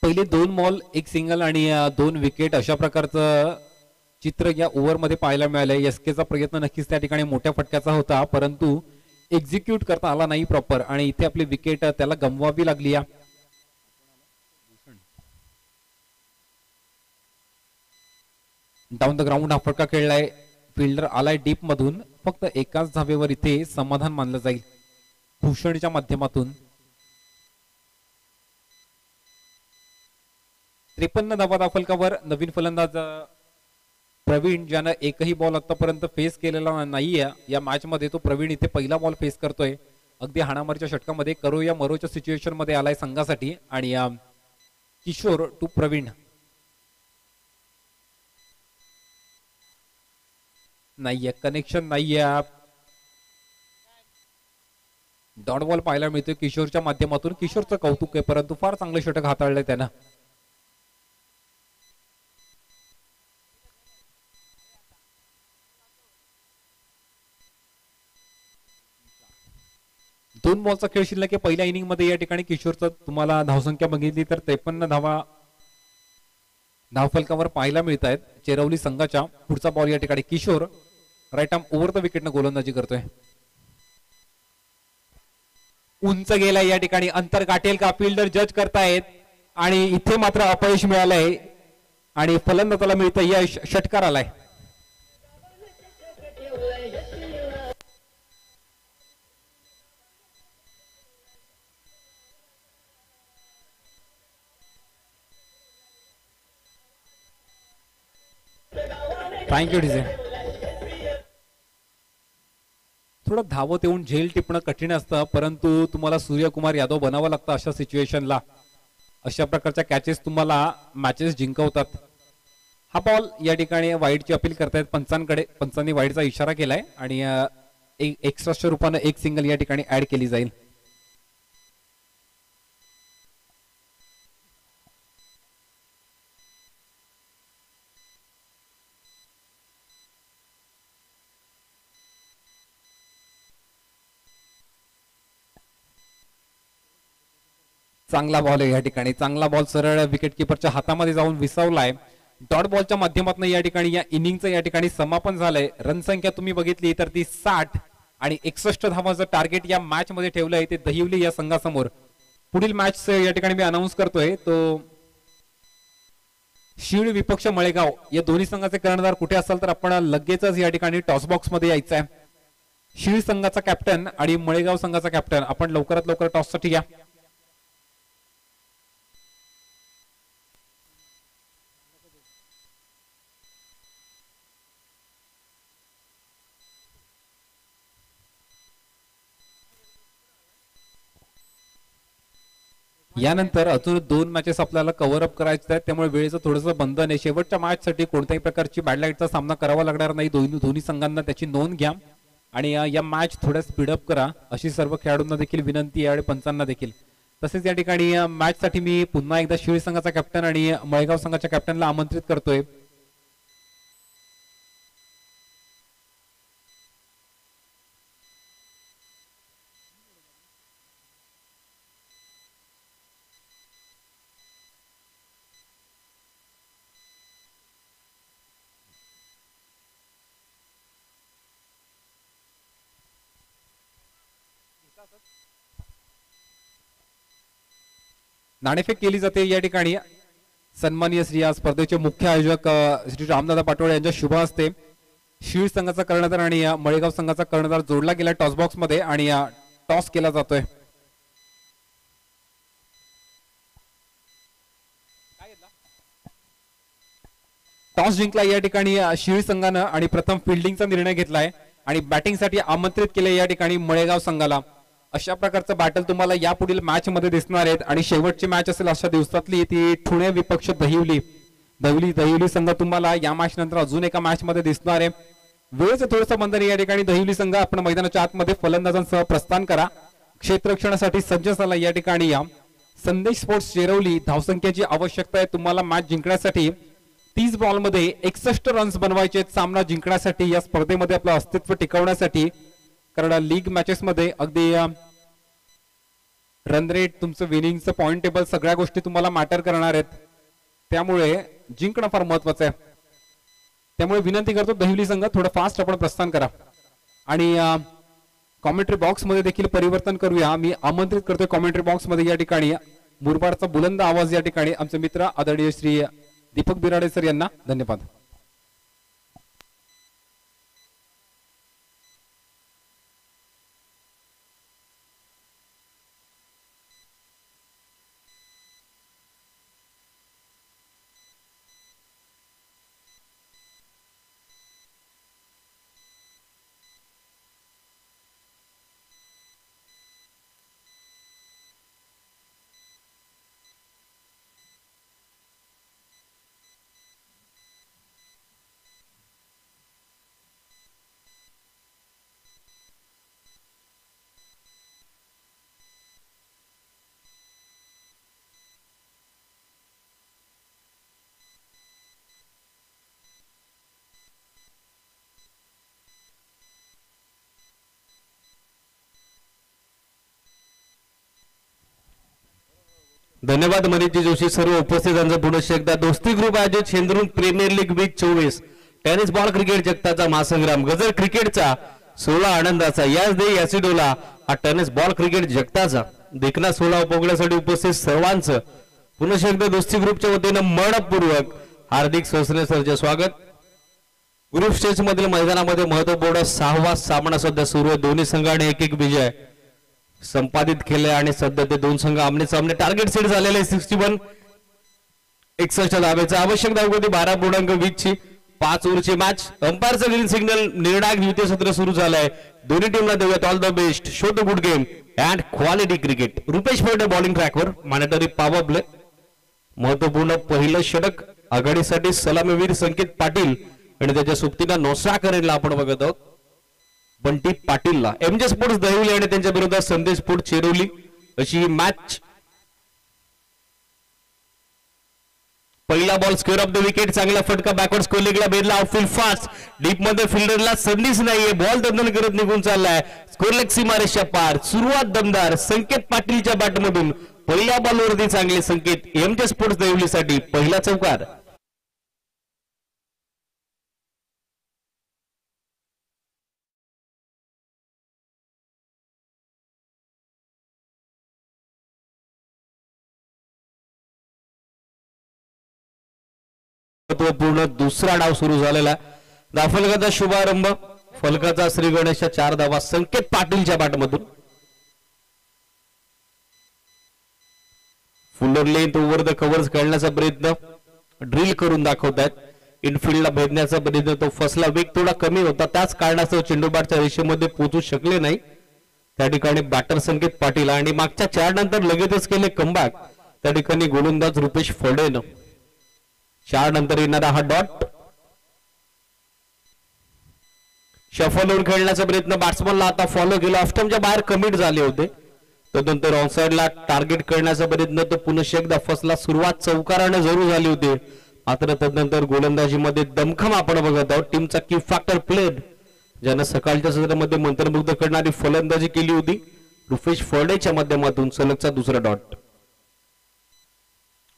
पहिले 2 बॉल 1 सिंगल आणि 2 विकेट अशा प्रकारचं चित्र या ओव्हरमध्ये पाहायला मिळालंय. SKचा प्रयत्न नक्कीच त्या ठिकाणी मोठ्या फटक्याचा होता, परंतु एक्झिक्यूट करता आला नाही प्रॉपर, आणि इथे आपली विकेट त्याला गमवावी लागली. डाऊन द ग्राउंड हा फटका खेळलाय. फिल्डर आलाय डीप मधून. फक्त एकाच धावेवर इथे समाधान मानलं जाईल भूषणच्या माध्यमातून. 53 धावा दाफलकावर नवीन फलंदाज प्रवीण, ज्यानं एकही बॉल आतापर्यंत फेस केलेला नाहीये या मॅच मध्ये. तो प्रवीण इथे पहिला बॉल फेस करतोय. अगदी हाणामारीच्या षटकामध्ये करो या मरोच्या सिच्युएशन मध्ये आलाय संघासाठी. आणि किशोर टू प्रवीण. नाहीये कनेक्शन, नाहीये. डॉट बॉल पाहायला मिळतोय किशोरच्या माध्यमातून. किशोरचं कौतुक आहे, परंतु फार चांगलं षटक हाताळलंय त्यानं. दोन बॉलचा खेळ शिल्लक आहे पहिल्या इनिंग मध्ये. या ठिकाणी किशोरचं तुम्हाला धावसंख्या बघितली तर 53 धावा धावफलकावर पाहायला मिळत आहेत चेरवली संघाच्या. पुढचा बॉल या ठिकाणी Kishor right arm over the विकेटनं गोलंदाजी करतोय. उंच गेलाय या ठिकाणी. अंतर गाठेल का फिल्डर जज करतायत, आणि इथे मात्र अपयश मिळालंय आणि फलंदाजाला मिळतं यश. षटकार आलाय. Thank you DJ. थोडं धावत येऊन झेल टिपणं कठीण असतं, परंतु तुम्हाला सूर्यकुमार यादव बनावं लागतं अशा सिच्युएशनला. अशा प्रकारच्या कॅचेस तुम्हाला मॅचेस जिंकवतात. हा बॉल या ठिकाणी वाईडची अपील करतायत पंचांकडे. पंचांनी वाईडचा इशारा केलाय आणि एक्स्ट्राच्या रूपानं 1 सिंगल या ठिकाणी ऍड केली जाईल. चांगला बॉल आहे या ठिकाणी, चांगला बॉल सरळ विकेट किपरच्या हातामध्ये जाऊन विसवलाय. डॉट बॉलच्या माध्यमातून या ठिकाणी या इनिंगचं या ठिकाणी समापन झालंय. रन संख्या तुम्ही बघितली तर ती 60 आणि 61 धावांचं टार्गेट या मॅच मध्ये ठेवलंय ते दहिवली या संघासमोर. पुढील मॅच या ठिकाणी मी अनाऊन्स करतोय तो शिळ विपक्ष मळेगाव. या दोन्ही संघाचे कर्णधार कुठे असाल तर आपण लगेचच या ठिकाणी टॉस बॉक्स मध्ये यायचं आहे. शिळ संघाचा कॅप्टन आणि मळेगाव संघाचा कॅप्टन आपण लवकरात लवकर टॉस साठी या. यानंतर अजून 2 मॅचेस आपल्याला कव्हर अप करायचे आहेत, त्यामुळे वेळेचं थोडंसं बंधन आहे. शेवटच्या मॅच साठी कोणत्याही प्रकारची बॅड लाईटचा सामना करावा लागणार नाही. दोन्ही संघांना त्याची नोंद घ्या आणि या मॅच थोड्या स्पीडअप करा अशी सर्व खेळाडूंना देखील विनंती आहे आणि पंचांना देखील. तसेच या ठिकाणी मॅच साठी मी पुन्हा एकदा शिळ संघाचा कॅप्टन आणि मळेगाव संघाच्या कॅप्टनला आमंत्रित करतोय. नाणेफेक केली जाते या ठिकाणी. सन्माननीय श्री या स्पर्धेचे मुख्य आयोजक श्री रामदादा पाटोळे यांच्या शुभ हस्ते शिळ संघाचा कर्णधार आणि मळेगाव संघाचा कर्णधार जोडला गेला टॉस बॉक्स मध्ये आणि टॉस केला जातोय. टॉस जिंकला या ठिकाणी शिळ संघानं आणि प्रथम फिल्डिंगचा निर्णय घेतलाय आणि बॅटिंगसाठी आमंत्रित केले या ठिकाणी मळेगाव संघाला. अशा प्रकारचं बॅटल तुम्हाला यापुढील मॅच मध्ये दिसणार आहेत आणि शेवटची मॅच असेल अशा दिवसातली ती ठुणे विपक्ष दहिवली संघ तुम्हाला या मॅच नंतर अजून एका मॅच मध्ये दिसणार आहे. वेळेचं थोडंसं बंधन या ठिकाणी दहिवली संघ आपण मैदानाच्या आतमध्ये फलंदाजांसह प्रस्थान करा. क्षेत्ररक्षणासाठी सज्ज झाला या ठिकाणी या संदेश स्पोर्ट्स चेरवली. धावसंख्येची आवश्यकता आहे तुम्हाला मॅच जिंकण्यासाठी. 30 बॉल मध्ये 61 रन्स बनवायचे सामना जिंकण्यासाठी या स्पर्धेमध्ये आपलं अस्तित्व टिकवण्यासाठी. कारण लीग मॅचेस मध्ये अगदी रन रेट तुमचं विनिंगचं पॉइंट टेबल सगळ्या गोष्टी तुम्हाला मॅटर करणार आहेत, त्यामुळे जिंकणं फार महत्वाचं आहे. त्यामुळे विनंती करतो दहिवली संघ थोडं फास्ट आपण प्रस्थान करा आणि कॉमेंट्री बॉक्स मध्ये देखील परिवर्तन करूया. मी आमंत्रित करतोय कॉमेंट्री बॉक्स मध्ये या ठिकाणी मुरबाडचा बुलंद आवाज या ठिकाणी आमचे मित्र आदरणीय श्री दीपक बिराडे सर यांना धन्यवाद. धन्यवाद मनीषजी जोशी. सर्व उपस्थितांचं पुनश्च एकदा. दोस्ती ग्रुप आयोजित Shendrun premier league week 24 tennis ball cricket जगताचा महासंग्राम गजर क्रिकेटचा 16 आनंदाचा याच दे यासिडोला हा टेनिस बॉल क्रिकेट जगताचा देखना 16 उपभोगण्यासाठी उपस्थित सर्वांचं पुनश्च एकदा दोस्ती ग्रुपच्या वतीनं मनपूर्वक हार्दिक सरचे स्वागत. ग्रुप स्टेज मधील मैदानामध्ये महत्वपूर्ण 6वा सामना सध्या सुरू आहे. दोन्ही संघाने एक विजय संपादित केले आणि सध्या ते 2 संघ आमने सामने. टार्गेट सेट झालेले 61 61 धावेचा. आवश्यक धावगती 12.20 ची. 5 ओव्हरची मॅच. अंपायरचा ग्रीन सिग्नल. निर्णायक द्वितीय सत्र सुरू झालंय. दोन्ही टीमला देऊयात all the best. Show the good game and quality cricket. Rupesh point bowling ट्रॅकवर. Mandatory power play. महत्वपूर्ण पहिलं षटक आघाडीसाठी सलामीवीर संकेत पाटील आणि त्याच्या सुप्तीला नोसा करेलला आपण बघत आहोत. बंटी पाटीलला. एमजे स्पोर्ट्स दहिवली आणि त्यांच्या विरोधात संदेश स्पोर्ट्स चेरोली अशी मॅच. पहिला ball square of the wicket, चांगला फटका बॅकवर्ड स्कोरिंगला भेटला, आउटफील्ड फास्ट, डीप मध्ये फिल्डरला संधीच नाहीये, बॉल दंदन करत निघून चाललाय, स्कोरलेग सीमारेषा पार, सुरुवात दमदार, संकेत पाटीलच्या बॅटमधून पहिल्या बॉलवरती चांगले संकेत, एमजे स्पोर्ट्स देवलीसाठी पहिला चौकार. महत्वपूर्ण दुसरा डाव सुरू झालेला, धाफलकाचा शुभारंभ, फलकाचा श्री गणेशच्या 4 धावा संकेत पाटीलच्या बॅटमधून. फुल्लर लेंथ ओव्हर द कव्हर्स खेळण्याचा प्रयत्न, ड्रिल करून दाखवतायत, इनफिल्डला भेदण्याचा प्रयत्न, तो फसला, वेग थोडा कमी होता, त्याच कारणास्तव चेंडू बॅटच्या रेषेमध्ये पोहोचू शकले नाही. त्या ठिकाणी बॅटर संकेत पाटील आणि मागच्या 4 नंतर लगेचच केले कमबॅक, त्या ठिकाणी गोलंदाज रुपेश फडेनं 4 नंतर येणारा हा डॉट. शफल होऊन खेळण्याचा प्रयत्न, बॅट्समनला आता फॉलो केला, ऑफस्टम्पच्या बाहेर कमिट झाले होते, तदनंतर ऑनसाइडला टार्गेट करण्याचा प्रयत्न, तो पुन्हा एकदा फसला, सुरुवात चौकाराने जरूर झाली होती, मात्र तदनंतर गोलंदाजीमध्ये दमखम आपण बघत आहोत. टीमचा की फॅक्टर प्लेड, ज्यानं सकाळच्या सत्रामध्ये मंत्रमुग्ध करणारी फलंदाजी केली होती, रुपेश फडेच्या माध्यमातून सलगचा दुसरा dot.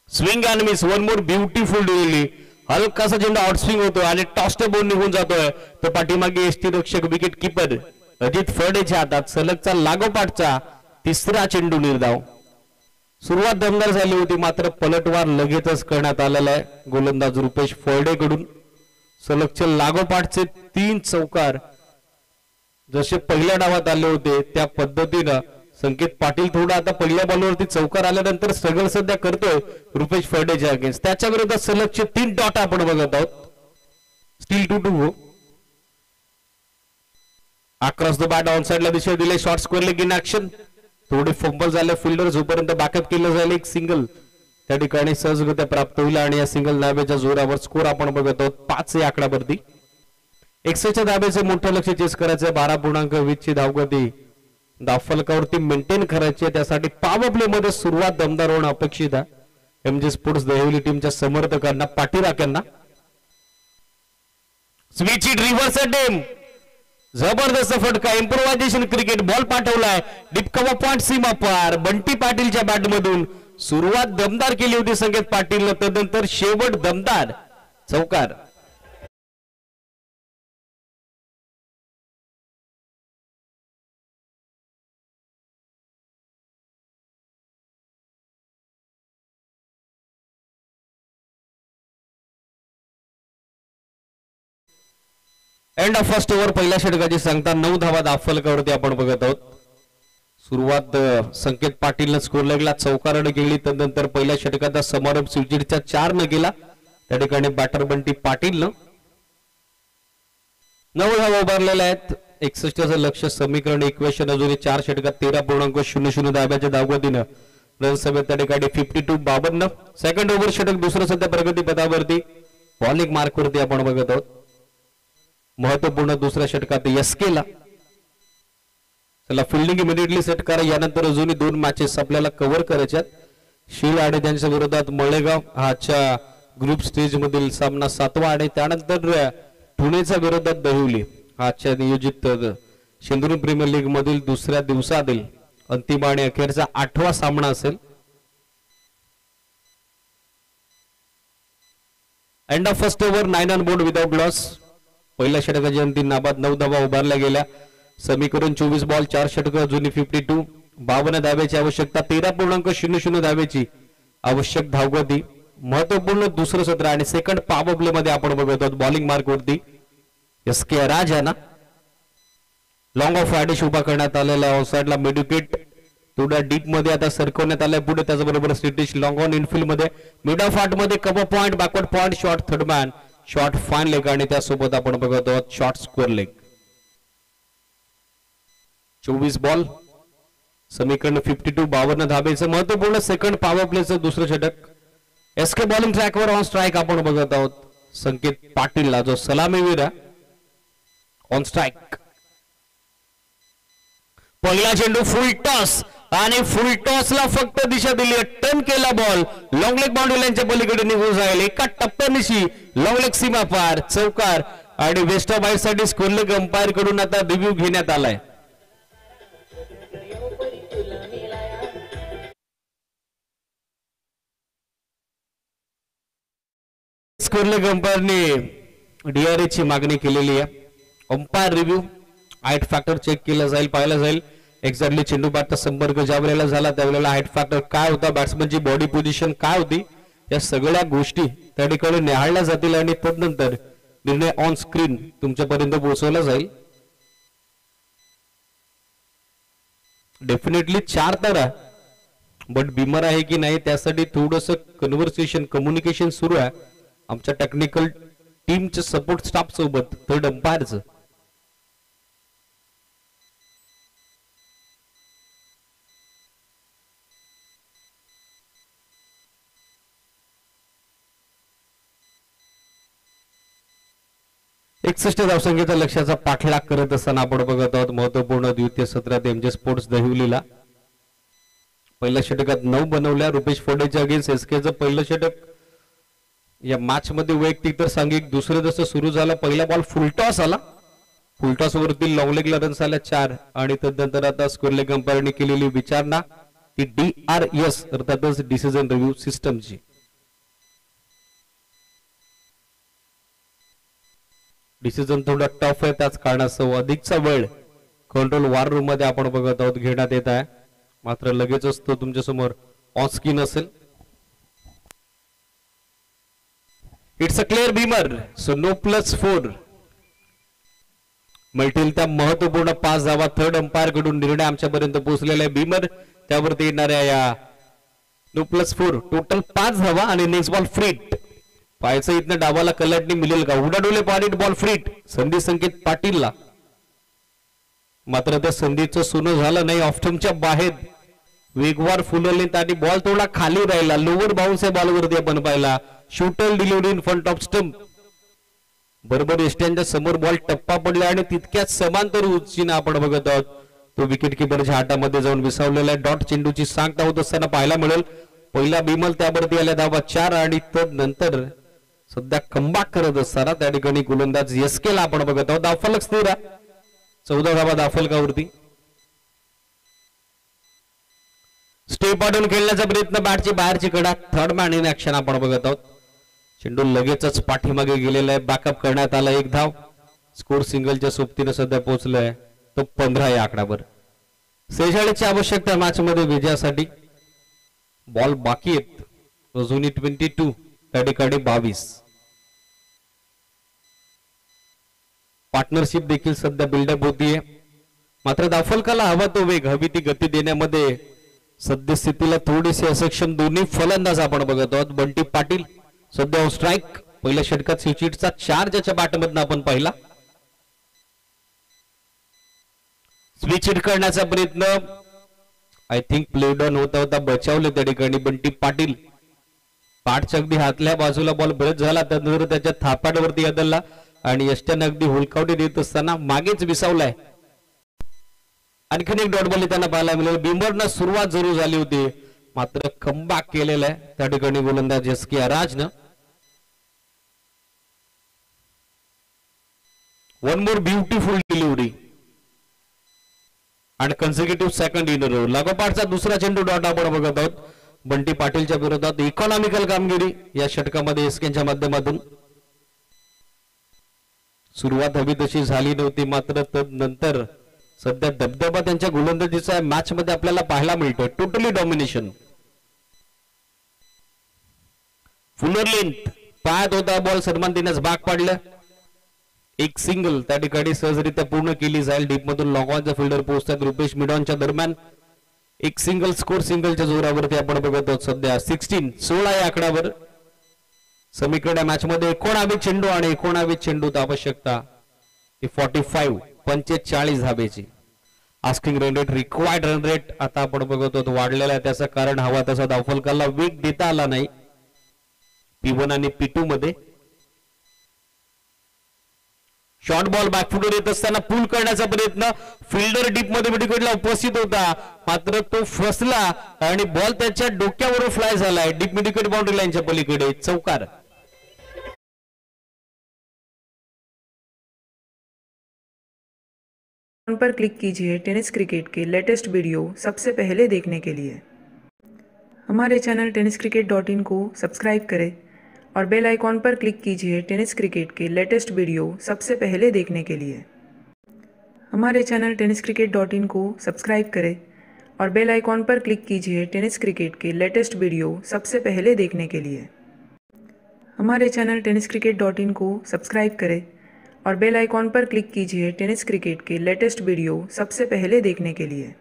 Swing and miss, one more beautiful delivery, हलकासा चेंडू आउटस्विंग होतो आणि टॉस बॉल निघून जातोय, तो पाठीमागे एसटी रक्षक विकेट किपर अजित फडेच्या हातात, सलगचा लागोपाठचा तिसरा चेंडू निर्धाव. सुरुवात दमदार झाली होती, मात्र पलटवार लगेचच करण्यात आलेला आहे गोलंदाज रुपेश फडेकडून. सलगचे लागोपाठचे 3 चौकार जसे पहिल्या डावात आले होते त्या पद्धतीनं संकेत पाटील थोडा आता पहिल्या बॉलवरती चौकार आल्यानंतर स्ट्रगल सध्या करतोय रुपेश फडेच्या अगेन्स्ट. त्याच्या विरोधात सलगचे 3 डॉट आपण बघत आहोत. Steel 2-2 across the bat on साइडला दिशा दिले, short square leg in action, थोडे फंबल झाले, फिल्डर जोपर्यंत बॅकअप केलं जाईल एक सिंगल त्या ठिकाणी सहजगत्या प्राप्त होईल आणि या सिंगल धाब्याच्या जोरावर स्कोर आपण बघत आहोत 5 या आकड्यावरती. 61 धाब्याचे मोठं लक्ष चेस करायचं, 12.20 ची धावगती धावफलकावरती मेंटेन करायची, त्यासाठी पॉवर प्ले मध्ये सुरुवात दमदार होणं अपेक्षित आहे. एमजे स्पोर्ट्स देहवली टीमच्या समर्थकांना, पाठीराख्यांना. स्विच इट रिव्हर्स अटेम्प्ट, जबरदस्त फटका, इम्प्रोव्हायझेशन क्रिकेट, बॉल पाठवलाय डीप कव्हर पॉइंट सीमा पार, बंटी पाटीलच्या बॅटमधून सुरुवात दमदार केली होती संकेत पाटीलनं, तदनंतर शेवट दमदार चौकार. एंड ऑफ फर्स्ट ओव्हर, पहिल्या षटकाची सांगता 9 धावा धावफलकावरती आपण बघत आहोत. सुरुवात संकेत पाटीलनं स्कोर लेगला चौकाराने केली, तदनंतर पहिल्या षटकाचा समारोप स्विचिटच्या 4 न केला, त्या ठिकाणी बॅटर बंटी पाटीलनं 9 धावा उभारलेल्या आहेत. 61चं लक्ष समीकरण इक्वेशन अजूनही 4 षटकात 13.00 धाब्याच्या धावगतीनं रन समेत त्या ठिकाणी 52-52. सेकंड ओव्हर षटक दुसरं सध्या प्रगती पथावरती, बॉलिंग मार्कवरती आपण बघत आहोत. महत्वपूर्ण दुसऱ्या षटकात एसकेला, चला फिल्डिंग इमिडिएटली सेट करा, यानंतर अजूनही 2 मॅचेस आपल्याला कव्हर करायच्यात. शील आणि त्यांच्या विरोधात मळेगाव हाच्या ग्रुप स्टेज मधील सामना 7वा आणि त्यानंतर पुणेच्या विरोधात देहवली हाच्या नियोजित शेंदूर प्रीमियर लीग मधील दुसऱ्या दिवसातील अंतिम आणि अखेरचा 8वा सामना असेल. End of first over, 9 on board without loss. पहिल्या षटकाची अंतिम नाबाद 9 धावा उभारल्या गेल्या. समीकरण 24 बॉल 4 षटक अजूनही 52, 52 धाब्याची आवश्यकता, 13.00 धाब्याची आवश्यक धावगती. महत्वपूर्ण दुसरं सत्र आणि सेकंड पॉवर प्ले मध्ये आपण बघत आहोत. बॉलिंग मार्क वरती एस के राज यांना लॉंग ऑफ ऍडिश उभा करण्यात आलेला, ऑफसाइडला मिड विकेट थोड्या डीप मध्ये आता सरकवण्यात आलाय पुढे. त्याचबरोबर स्ट्रेटिश लॉंग ऑन इनफिल्ड मध्ये, मिड ऑफ आर्ट मध्ये cover point, backward point, short third man, short fine leg आणि त्यासोबत आपण बघत आहोत शॉर्ट स्क्वेअर लेग. 24 बॉल, समीकरण 52, 52 धाब्याचं महत्वपूर्ण सेकंड पॉवर प्लेचं दुसरं षटक. एसके बॉलिंग ट्रॅकवर ऑन स्ट्राईक आपण बघत आहोत. संकेत पाटीलला जो सलामीवीर आहे ऑन स्ट्राईक. पहिला चेंडू फुल टॉस, आणि फुल टॉसला फक्त दिशा दिली, टर्न केला बॉल, लॉंग लेग बाउंड्री लाईनच्या पलीकडे निघून जाईल. एका टप्प्यानिशी लॉंग लेग सीमा पार, चौकार आणि वेस्ट ऑफ साठी स्कोर लेग अंपायर कडून आता रिव्ह्यू घेण्यात आलाय. स्कोर लेग अंपायरने डीआरए ची मागणी केलेली आहे. Umpire review height factor check केला जाईल, पाहिला जाईल एक्झॅक्टली चेंडू बॅटचा संपर्क ज्या वेळेला झाला त्यावेळेला हाईट फॅक्टर काय होता, बॅट्समनची बॉडी पोझिशन काय होती, या सगळ्या गोष्टी त्या ठिकाणी निहाळल्या जातील आणि तदनंतर निर्णय ऑन स्क्रीन तुमच्यापर्यंत पोहोचवला जाईल. डेफिनेटली 4 तारा, बट बिमर आहे की नाही त्यासाठी थोडस कन्व्हर्सेशन कम्युनिकेशन सुरू आहे आमच्या टेक्निकल टीमच्या सपोर्ट स्टाफ सोबत, थर्ड अंपायरचं. एकसष्ट धावसंख्येचा लक्ष्याचा पाठलाग करत असताना आपण बघत आहोत महत्वपूर्ण द्वितीय सत्रात एमजे स्पोर्ट्स दहिवलीला. पहिल्या षटकात 9 बनवल्या. रुपेश फोडेच्या अगेन्स्ट एसकेचं पहिलं षटक या मॅच मध्ये वैयक्तिक तर सांघिक दुसरं जसं सुरू झालं, पहिला बॉल फुलटॉस आला, फुलटॉस वरती लॉंग लेगला रन्स आल्या 4 आणि तदनंतर आता स्कोर लेग अंपायरने केलेली विचारणा ती DRS अर्थातच डिसिजन रिव्ह्यू सिस्टमची. डिसिजन थोडा टफ आहे, त्याच कारणास्तव अधिकचा वेळ कंट्रोल वॉर रूम मध्ये आपण बघत आहोत घेण्यात येत आहे. मात्र लगेचच तो तुमच्या समोर ऑन स्क्रीन असेल. It's a clear beamer, so no +4 मिळतील त्या महत्वपूर्ण 5 धावा. थर्ड अंपायर कडून निर्णय आमच्यापर्यंत पोहोचलेला आहे. बीमर त्यावरती येणाऱ्या या नो +4 टोटल 5 धावा आणि नेक्स्ट बॉल फ्रीट. पाहायचं इथनं डावाला कलटणी मिळेल का, उडाडोले पाडीत बॉल फ्रीट संधी संकेत पाटीलला. मात्र त्या संधीचं सोनं झालं नाही, ऑफ्टमच्या बाहेर वेगवार फुलवले आणि बॉल थोडा खाली राहिला. लोअर बाउन्स आहे बॉलवरती आपण पाहिला. Shooter delivery in front off stump, बरोबर एस्ट्यांच्या समोर बॉल टप्पा पडला आणि तितक्याच समांतर उंचीने आपण बघत आहोत तो विकेट किपरच्या हातामध्ये जाऊन विसावलेला आहे. डॉट चेंडूची सांगता होत असताना पाहायला मिळेल. पहिला बिमल त्यावरती आल्या धावा 4 आणि तदनंतर सध्या कमबॅक करत असताना त्या ठिकाणी गोलंदाज एसकेला आपण बघत आहोत. दाफलक स्थिर 14 धावा दाफलकावरती. स्टेप आउट खेळण्याचा प्रयत्न, बॅटची बाहेरची कडा, थर्ड मॅन इन ऍक्शन आपण बघत आहोत. चेंडू लगेचच पाठीमागे गेलेला आहे, बॅकअप करण्यात आला. 1 धाव, स्कोर सिंगलच्या सोबतीने सध्या पोहोचलाय तो 15 या आकड्यावर. 46ची आवश्यकता मॅच मध्ये विजयासाठी. बॉल बाकी आहेत अजूनही 22, त्या ठिकाणी 22. पार्टनरशिप देखील सध्या बिल्डअप होतीये. मात्र दाफलकाला हवा तो वेग, हवी ती गती देण्यामध्ये सद्यस्थितीला थोडीशी असक्षम दोन्ही फलंदाज आपण बघत आहोत. बंटी पाटील सध्या स्ट्राईक, पहिल्या षटकात सिचिटचा 4 ज्याच्या बॅटमधून आपण पाहिला. स्विच हिट करण्याचा प्रयत्न, आय थिंक प्ले डॉन होता होता, बचावले त्या ठिकाणी बंटी पाटील. पाठच्या अगदी हातल्या बाजूला बॉल ब्रश झाला, त्यानंतर त्याच्या थापाडवरती बदलला आणि यष्ट्याने अगदी हुलकावटी देत असताना मागेच विसावलाय. आणखीन एक डॉट बॉल त्यांना पाहायला मिळेल. बिंबरनं सुरुवात जरूर झाली होती, मात्र कमबॅक केलेला आहे त्या ठिकाणी गोलंदाज एसके अराजनं. वन मोर ब्युटिफुल डिलिव्हरी आणि कन्सिक्युटिव्ह सेकंड इन रो. लागोपाठचा दुसरा चेंडू डॉट आपण बघत आहोत बंटी पाटीलच्या विरोधात. इकॉनॉमिकल कामगिरी या षटकामध्ये एसकेच्या माध्यमातून. सुरुवात हवी तशी झाली नव्हती, मात्र तदनंतर सध्या दबदबा त्यांच्या गोलंदाजीचा मॅच मध्ये आपल्याला पाहायला मिळतोय. Totally domination. फुलर लेंथ पायात होता बॉल, सन्मान देण्यास भाग पाडलं. एक सिंगल त्या ठिकाणी सहजरित्या पूर्ण केली जाईल. डीप मधून लॉंग ऑनचा फिल्डर पोहोचतात रुपेश मिडॉनच्या दरम्यान. एक सिंगल, स्कोर सिंगलच्या जोरावरती आपण बघत आहोत सध्या 16 या आकड्यावर. समीकरण मॅच मध्ये 19 चेंडू आणि 19 चेंडूत आवश्यकता 45 धाब्याची. Asking run rate, required run rate आता आपण बघत आहोत वाढलेला आहे. त्याचं कारण हवा तसा दाफलकाला वेग देता आला नाही P1 आणि P2 मध्ये. शॉर्ट बॉल बॅकफुटवर येत असताना पुल करण्याचा प्रयत्न, फिल्डर डीप मध्ये मिडविकेटला उपस्थित होता मात्र तो फसला आणि बॉल त्याच्या डोक्यावर फ्लाय झालाय डीप मिडविकेट बाउंड्री लाईनच्या पलीकडे. चौकार. पर क्लिक कीजिए टेनिस क्रिकेट के लेटेस्ट वीडियो सबसे पहले देखने के लिए. हमारे चैनल tenniscricket.in को सब्सक्राइब करें और बेल आइकॉन पर क्लिक कीजिए टेनिस क्रिकेट के लेटेस्ट वीडियो सबसे पहले देखने के लिए. हमारे चैनल tenniscricket.in को सब्सक्राइब करें और बेल आइकॉन पर क्लिक कीजिए टेनिस क्रिकेट के लेटेस्ट वीडियो सबसे पहले देखने के लिए. हमारे चैनल tenniscricket.in को सब्सक्राइब करें और बेल आइकॉन पर क्लिक कीजिए टेनिस क्रिकेट के लेटेस्ट वीडियो सबसे पहले देखने के लिए.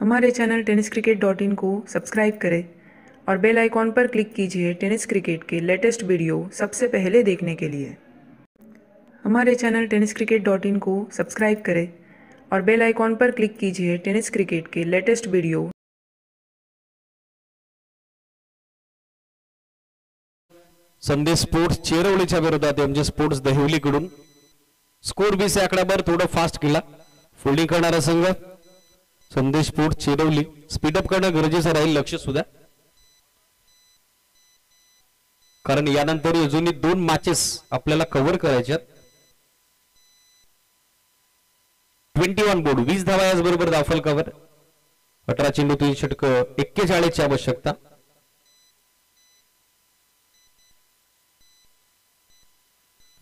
हमारे चैनल tenniscricket.in को सब्सक्राइब करें और बेल आइकॉन पर क्लिक कीजिए टेनिस क्रिकेट के लेटेस्ट वीडियो सबसे पहले देखने के लिए. हमारे चैनल tenniscricket.in को सब्सक्राइब करें और बेल आइकॉन पर क्लिक कीजिए टेनिस क्रिकेट के लेटेस्ट वीडियो. संदेश स्पोर्ट्स चेरवलीच्या विरोधात एमजे स्पोर्ट्स दहिवलीकडून स्कोर 20 आकड्यावर थोडं फास्ट केला. फिल्डिंग करणारा संघ संदेश स्पोर्ट्स चेरवली. स्पीडअप करणं गरजेचं राहील, लक्ष सुद्धा, कारण यानंतर अजूनही 2 मॅचेस आपल्याला कव्हर करायच्यात. 21 बोर्ड 20 धावा याचबरोबर दाफल कव्हर, 18 चेंडू 3 षटकं 41 ची आवश्यकता.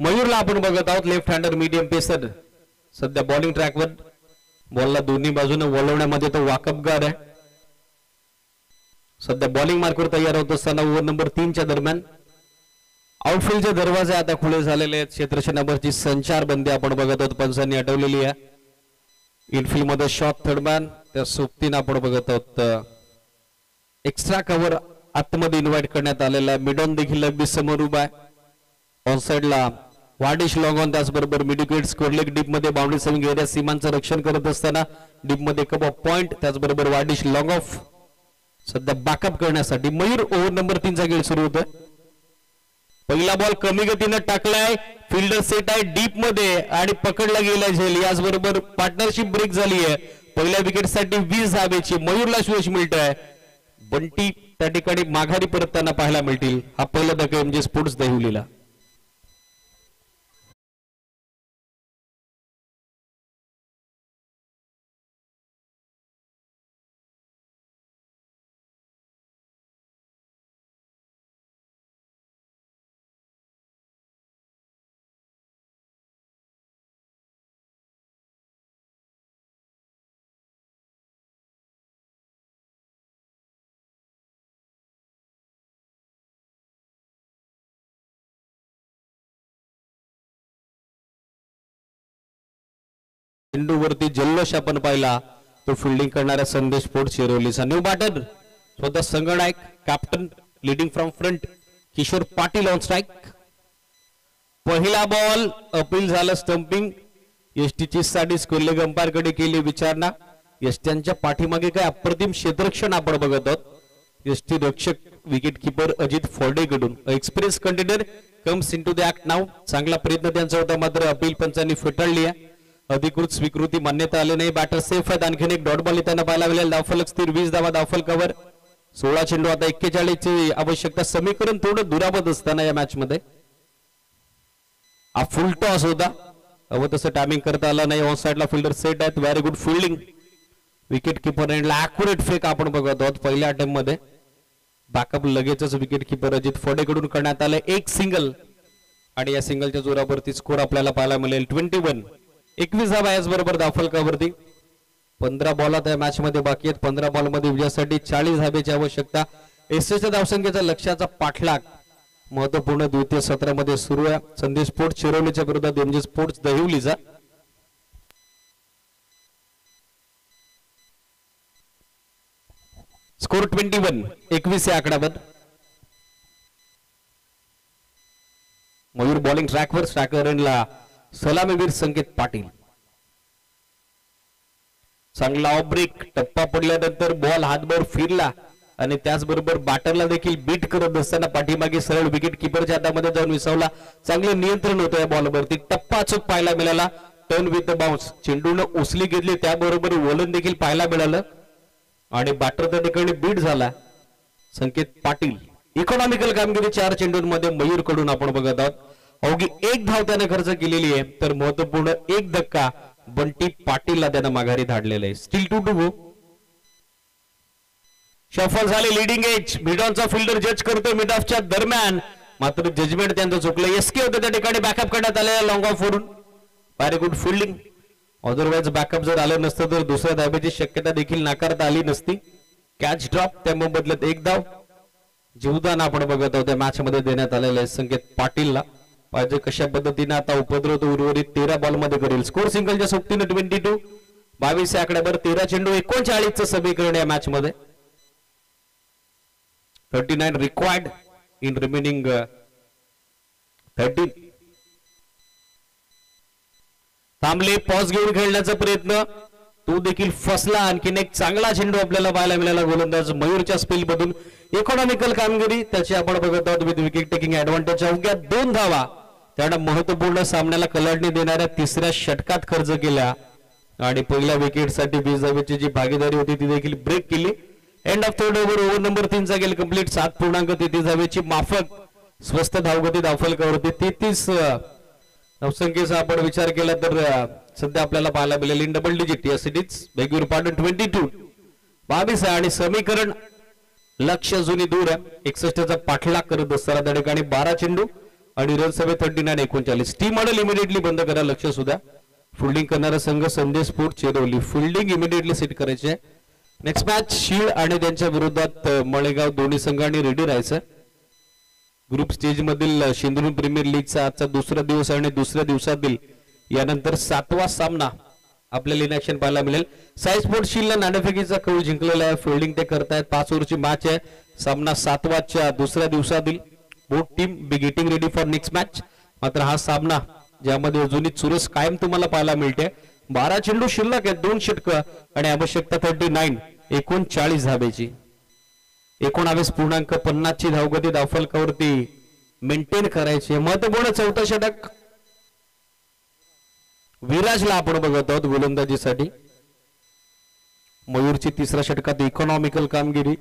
मयूरला आपण बघत आहोत, लेफ्ट हँडर मीडियम पेसर, सध्या बॉलिंग ट्रॅकवर. बॉलला दोन्ही बाजूने वळवण्यामध्ये तो वाकबगार आहे. सध्या बॉलिंग मार्कवर तयार होत असताना ओव्हर नंबर 3 च्या दरम्यान आउटफील्डचे दरवाजे आता खुले झालेले आहेत. क्षेत्ररक्षण नंबरची संचारबंदी आपण बघत आहोत, पंचांनी हटवलेली आहे. इनफिल्ड मध्ये शॉट थर्डमॅन, त्या सोबतीनं आपण बघत आहोत एक्स्ट्रा कव्हर आतमध्ये इन्व्हाइट करण्यात आलेला आहे. मिडॉन देखील अगदी समोर उभा आहे. ऑन साइडला वाडिश लॉंग ऑन, त्याचबरोबर मिडविकेट स्कोर लेग डीप मध्ये बाउंड्री सेव्हिंग एरिया सीमांचं रक्षण करत असताना डीप मध्ये कप ऑफ पॉइंट, त्याचबरोबर वाडिश लॉंग ऑफ सध्या बॅकअप करण्यासाठी. मयूर ओव्हर नंबर 3 चा खेळ सुरू होतोय. पहिला बॉल कमी गतीनं टाकलाय, फिल्डर सेट आहे डीप मध्ये आणि पकडला गेलाय झेल. याचबरोबर पार्टनरशिप ब्रेक झाली आहे. पहिल्या विकेटसाठी 20 धावेची मयूरला यश मिळत आहे. बंटी त्या ठिकाणी माघारी परतताना पाहायला मिळतील. हा पहिला धक्का एमजे स्पोर्ट्स दहिवलीला. चेंडूवरती जल्लोष आपण पाहिला, तो फिल्डिंग करणाऱ्या संदेश स्पोर्ट्स शिरोलीचा. न्यू बॅटर स्वतः संघनायक captain leading from front Kishor Patil on strike. पहिला बॉल अपील झालं, स्टंपिंग. एसटीची साठी स्कोर लेग अंपायर कडे केली विचारणा. एसटीच्या पाठीमागे काय अप्रतिम क्षेत्ररक्षण आपण बघत आहोत. एसटी रक्षक विकेट किपर अजित फोर्डे कडून. Express container comes into the act नाव. चांगला प्रयत्न त्यांचा होता मात्र अपील पंचांनी फेटाळली आहे. अधिकृत स्वीकृती मान्यता आली नाही. बॅटर सेफ आहेत. आणखीन एक डॉट बॉल इथं पाहायला मिळेल. धावफलक स्थिर 20 धावा दाफल कव्हर. 16 चेंडू आता 41 ची आवश्यकता. समीकरण थोडं दुरावत असताना या मॅच मध्ये हा फुल टॉस होता, हवं तसं टायमिंग करता आलं नाही. ऑन साइडला फिल्डर सेट आहेत. Very good fielding. Wicket keeper एंडला अॅक्युरेट फेक आपण बघत आहोत. पहिल्या अटेम्प्ट मध्ये बॅकअप लगेचच विकेट किपर अजित फोडे कडून करण्यात आलं. एक सिंगल आणि या सिंगलच्या जोरावरती स्कोर आपल्याला पाहायला मिळेल 21. 21 धावा याचबरोबर दाफल कावरती. 15 बॉल आता या मॅच मध्ये बाकी आहेत. 15 बॉल मध्ये विजयासाठी 40 धावेची आवश्यकता. एसटीच्या धावसंख्येचा लक्ष्याचा पाठलाग महत्वपूर्ण द्वितीय सत्रामध्ये सुरू आहे. संदेश स्पोर्ट्स शिरोलीच्या विरोधात एमजे स्पोर्ट्स दहिवलीचा. स्कोर 21. 21 या आकड्यावर. मयूर बॉलिंग ट्रॅकवर. स्ट्रायकर एंडला सलामीवीर संकेत पाटील. चांगला ऑफ ब्रेक. टप्पा पडल्यानंतर बॉल हातभर फिरला आणि त्याचबरोबर बॅटरला देखील बीट करत असताना पाठीमागे सरळ विकेट किपरच्या हातामध्ये जाऊन विसावला. चांगलं नियंत्रण होतं या बॉलवरती. टप्पा चूक पाहायला मिळाला. टर्न विथ बाउन्स चेंडूनं उचली घेतली, त्याबरोबर वलन देखील पाहायला मिळालं आणि बॅटर त्या ठिकाणी बीट झाला. संकेत पाटील इकॉनॉमिकल कामगिरी 4 चेंडूंमध्ये मयूर कडून आपण बघत आहोत. अवघी 1 धाव त्याने खर्च केलेली आहे, तर महत्वपूर्ण 1 धक्का बंटी पाटीलला त्यानं माघारी धाडलेला आहे. Still 2 to go. शफल झाले लिडिंग एज. मिडॉनचा फिल्डर जज करतो मिड ऑफच्या दरम्यान, मात्र जजमेंट त्यांचं चुकलं. एसके होतं त्या ठिकाणी बॅकअप करण्यात आलेला लॉंग ऑफ वरून. Very good fielding. Otherwise backup जर आलं नसतं तर दुसऱ्या धाब्याची शक्यता देखील नाकारता आली नसती. कॅच ड्रॉप, त्या मोबदल्यात 1 धाव. जीवदान आपण बघत आहोत त्या मॅच मध्ये देण्यात आलेलं आहे संकेत पाटीलला. पाहिजे कशा पद्धतीने आता उपद्रव तो उर्वरित 13 बॉल मध्ये करेल. स्कोर सिंगलच्या सोबतीने 22. 22 या आकड्यावर 13 चेंडू 39चं समीकरण या मॅच मध्ये. 39 रिक्वायर्ड इन रिमेनिंग 13. थांबले, पॉज घेऊन खेळण्याचा प्रयत्न, तो देखील फसला. आणखीन एक चांगला चेंडू आपल्याला पाहायला मिळाला गोलंदाज मयूरच्या स्पेल मधून. इकॉनॉमिकल कामगिरी त्याची आपण बघत आहोत विथ विकेट टेकिंग ऍडव्हान्टेज. अवघ्या 2 धावा त्यानं महत्वपूर्ण सामन्याला कलाडणी देणाऱ्या 3ऱ्या षटकात खर्च केल्या आणि पहिल्या विकेटसाठी 20 धावेची जी भागीदारी होती ती देखील ब्रेक केली. End of third over number 3 चा गेल कंप्लीट. 7.33 धावेची माफक स्वस्त धावगती दाफलकावरती. 33 धावसंख्येचा आपण विचार केला तर सध्या आपल्याला पाहायला मिळेल in double digit. Yes it is, beg your pardon. 22. 22 आहे आणि समीकरण लक्ष जुनी दूर आहे. 61चा पाठलाग करत असताना त्या ठिकाणी 12 चेंडू आणि रन हवे 39 39. टीम मॉडेल इमिडिएटली बंद करा. लक्ष सुद्धा फिल्डिंग करणारा संघ संदेश स्पोर्ट चेरोली. फिल्डिंग इमिडिएटली सेट करायचे. नेक्स्ट मॅच शीळ आणि त्यांच्या विरोधात मळेगाव. दोन्ही संघांनी रेडी राहायचं. ग्रुप स्टेज मधील सिंधुदुर्ग प्रीमियर लीगचा आजचा दुसरा दिवस आणि दुसऱ्या दिवसातील यानंतर 7वा सामना आपल्याला इन ऍक्शन पाहायला मिळेल. साई स्पोर्ट शीलला नाणेफेकीचा कौल जिंकलेला आहे. फिल्डिंग ते करतायत. 5 ओव्हरची मॅच आहे. सामना 7वाच्या दुसऱ्या दिवसातील. Both team be getting ready for next match. मात्र हा सामना ज्यामध्ये अजूनही चुरस कायम तुम्हाला पाहायला मिळते. 12 चेंडू शिल्लक आहेत, 2 षटकं आणि आवश्यकता 39. 39 धावेची. 19.50 ची धावगती धावफलकावरती मेंटेन करायची. महत्वपूर्ण 4थं षटक विराजला आपण बघत आहोत गोलंदाजीसाठी. मयूरची 3ऱ्या षटकात इकॉनॉमिकल कामगिरी.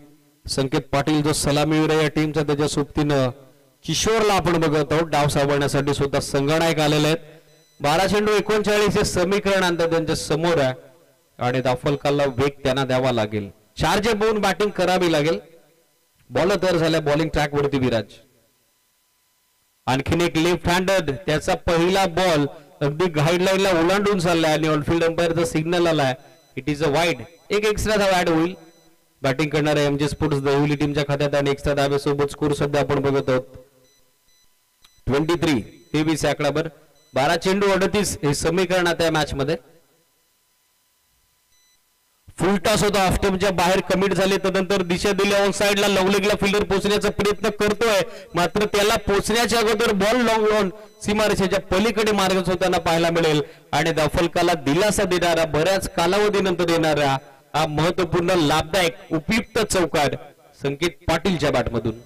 संकेत पाटील जो सलामीवीर आहे या टीमचा, त्याच्या सोबतीनं किशोरला आपण बघत आहोत. डाव सावरण्यासाठी स्वतः संगनायक आलेले आहेत. 12 चेंडू 39 हे समीकरण आता त्यांच्या समोर आहे आणि दाफलकाला वेग त्यांना द्यावा लागेल. 4 जे पाऊन बॅटिंग करावी लागेल. बॉलर तयार झाल्या बॉलिंग ट्रॅक वरती विराज. आणखीन एक लेफ्ट हँडेड, त्याचा पहिला बॉल अगदी गाईडलाईनला ओलांडून चाललाय आणि ऑनफिल्ड अंपायरचा सिग्नल आलाय. It is a wide. एक एक्स्ट्रा धाव ऍड होईल. बॅटिंग करणाऱ्या एमजे स्पोर्ट्स दहिवली टीमच्या खात्यात आणि एक्स्ट्रा धावेसोबत स्कोर सध्या आपण बघत आहोत 23. 23 आकडावर 12 चेंडू 38 हे समीकरण आता या मॅच मध्ये. फुल टॉस होता. ऑफस्टंपच्या बाहेर कमिट झाले. तदनंतर दिशा दिल्या ऑन साइडला. लवलेगला फिल्डर पोहोचण्याचा प्रयत्न करतोय, मात्र त्याला पोहोचण्याच्या अगोदर बॉल लॉंग ऑन सीमारेषेच्या पलीकडे मार्गच होताना पाहायला मिळेल आणि दाफलकाला दिलासा देणारा, बऱ्याच कालावधीनंतर येणारा हा महत्वपूर्ण लाभदायक उपयुक्त चौकार संकेत पाटीलच्या बॅटमधून.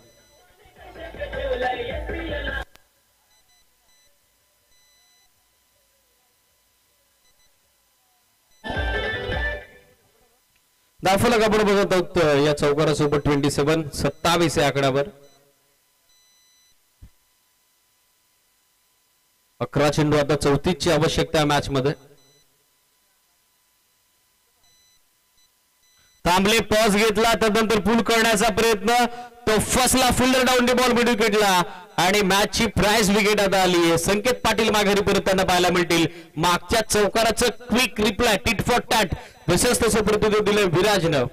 दाफलक आपण बघत आहोत या चौकारासोबत 27 या आकड्यावर. 11 चेंडू आता 34 ची आवश्यकता मॅच मध्ये. थांबले, पॉज घेतला, त्यानंतर पूल करण्याचा प्रयत्न, तो फसला. Fielder down the ball mid विकेटला आणि मॅचची प्राइस विकेट आता आली आहे. संकेत पाटील माघारी परतताना पाहायला मिळतील. मागच्या चौकाराचं quick reply tit for tat तसंच तसं प्रतिउत्तर दिलं विराजनं.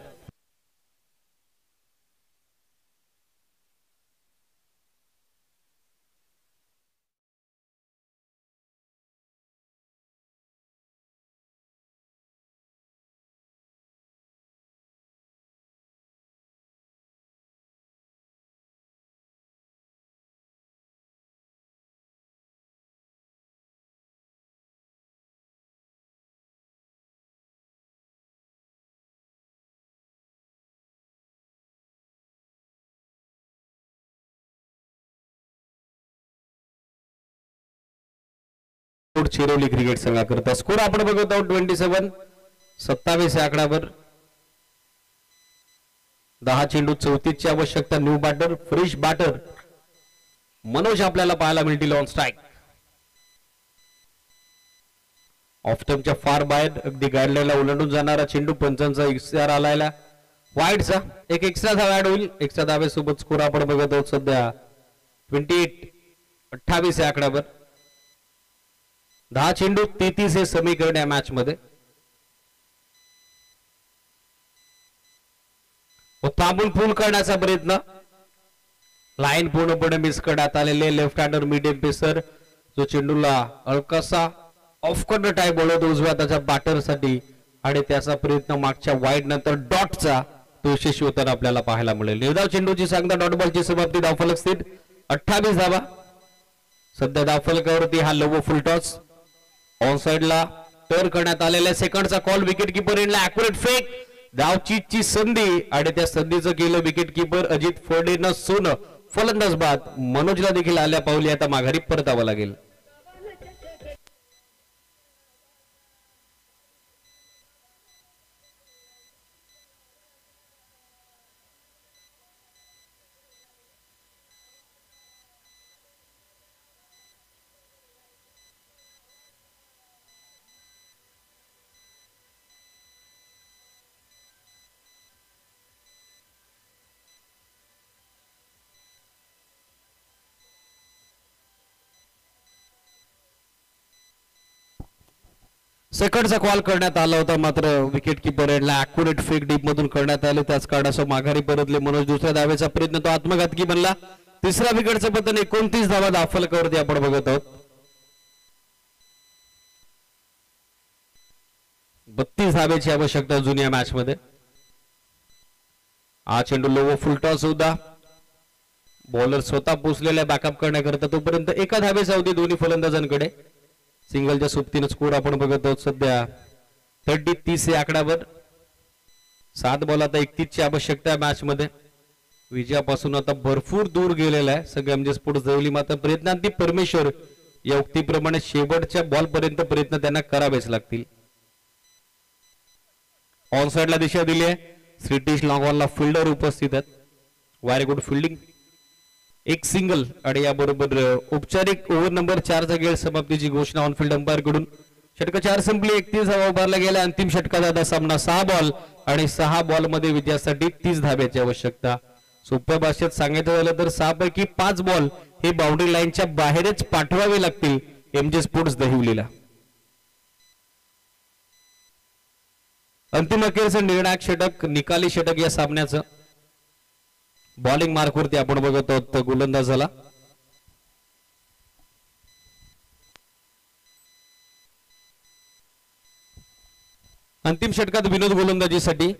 स्पोर्ट चिरोली क्रिकेट संघाकरता स्कोर आपण बघत आहोत 27 या आकड्यावर 10 चेंडू 34 ची आवश्यकता. New batter fresh batter Manoj आपल्याला पाहायला मिळतील ऑन स्ट्राईक. ऑफ टर्मच्या फार बाहेर अगदी गाईडलाईनला ओलांडून जाणारा चेंडू पंचांचा इशारा आलायला वाईडचा एक एक्स्ट्रा धावा ऍड होईल. एक्स्ट्रा धाव्यासोबत स्कोर आपण बघत आहोत सध्या 28 या आकड्यावर 10 चेंडू 33 हे समीकरण या मॅच मध्ये. थांबून पूल करण्याचा प्रयत्न लाईन पूर्णपणे मिस करण्यात आलेले लेफ्ट हँडर मीडियम पेसर जो चेंडूला अळकासा ऑफ कॉर्नर टाईप बोलवतो उजव्या त्याच्या बॅटरसाठी आणि त्याचा प्रयत्न मागच्या वाईड नंतर डॉटचा तो यशस्वी होताना आपल्याला पाहायला मिळेल. निर्धाव चेंडूची सांगता डॉट बॉलची समाप्ती. धावफलक स्थित 28 धावा. सध्या धावफलकावरती हा लो फुल टॉस ऑन साइडला टर्न करण्यात आलेल्या सेकंडचा कॉल. विकेट किपर एंडला ॲक्युरेट फेक धावचीची संधी आणि त्या संधीचं केलं विकेट किपर अजित फर्डेनं सोनं. फलंदाज बाद मनोजला देखील आल्या पावली आता माघारी परतावं लागेल. सेकंडचा कॉल करण्यात आला होता मात्र विकेट किपर एंडला ॲक्युरेट फेक डीप मधून करण्यात आले. त्याच कारणासह माघारी परतले मनोज. दुसऱ्या धावेचा प्रयत्न तो आत्मघातकी बनला. तिसऱ्या विकेटचं पतन 29 धावा धावफलकावरती आपण बघत आहोत. 32 धावेची आवश्यकता जुन्या मॅच मध्ये. हा चेंडू लो फुल टॉस होता. बॉलर स्वतः पोचलेल्या बॅकअप करण्याकरता तोपर्यंत एका धावेचा होती दोन्ही फलंदाजांकडे. सिंगलच्या सोबतीनं स्कोर आपण बघत आहोत सध्या 30 या आकड्यावर. 7 बॉल आता 31 ची आवश्यकता मॅच मध्ये. विजयापासून आता भरपूर दूर गेलेला आहे सगळे एमजे स्पोर्ट्स देवली. मात्र प्रयत्नांती परमेश्वर या उक्तीप्रमाणे शेवटच्या बॉल पर्यंत प्रयत्न त्यांना करावेच लागतील. ऑन साइडला दिशा दिली आहे. श्रीटिश लॉंगॉनला फिल्डर उपस्थित आहेत. Very good fielding. एक सिंगल आणि याबरोबर औपचारिक ओव्हर नंबर 4 चा खेळ समाप्तीची घोषणा ऑन फील्ड अंपायर कडून. षटक 4 संपली. 31 धावा उभारला गेला. अंतिम षटकाचा सामना 6 बॉल आणि 6 बॉल मध्ये विजयासाठी 30 धाब्याची आवश्यकता. सोप्या भाषेत सांगायचं झालं तर 6 पैकी 5 बॉल हे बाउंड्री लाईनच्या बाहेरच पाठवावे लागतील एमजे स्पोर्ट्स दहिवलीला. अंतिम अखेरचं निर्णायक षटक निकाली षटक या सामन्याचं. बॉलिंग मार्कवरती आपण बघत आहोत गोलंदाजाला. अंतिम षटकात विनोद गोलंदाजीसाठी.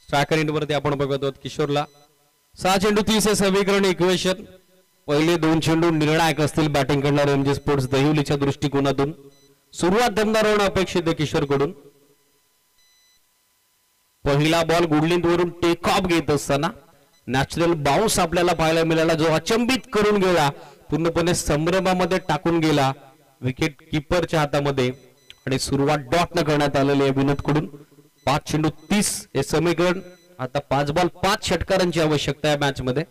स्ट्रायकर एंडवरती आपण बघत आहोत किशोरला. 6 चेंडू 30 हे समीकरण इक्वेशन. पहिले 2 चेंडू निर्णायक असतील बॅटिंग करणारे एमजे स्पोर्ट्स दहिवलीच्या दृष्टिकोनातून. सुरुवात दमदार होणं अपेक्षित आहे किशोरकडून. पहिला बॉल गुडलिंदवरून टेक ऑफ घेत असताना नॅचरल बाउन्स आपल्याला पाहायला मिळाला जो अचंबित करून गेला. पूर्णपणे संभ्रमामध्ये टाकून गेला विकेट किपरच्या हातामध्ये आणि सुरुवात डॉट न करण्यात आलेली आहे विनोद कडून. 5 चेंडू 30 हे समीकरण. आता 5 बॉल 5 षटकारांची आवश्यकता आहे मॅच मध्ये.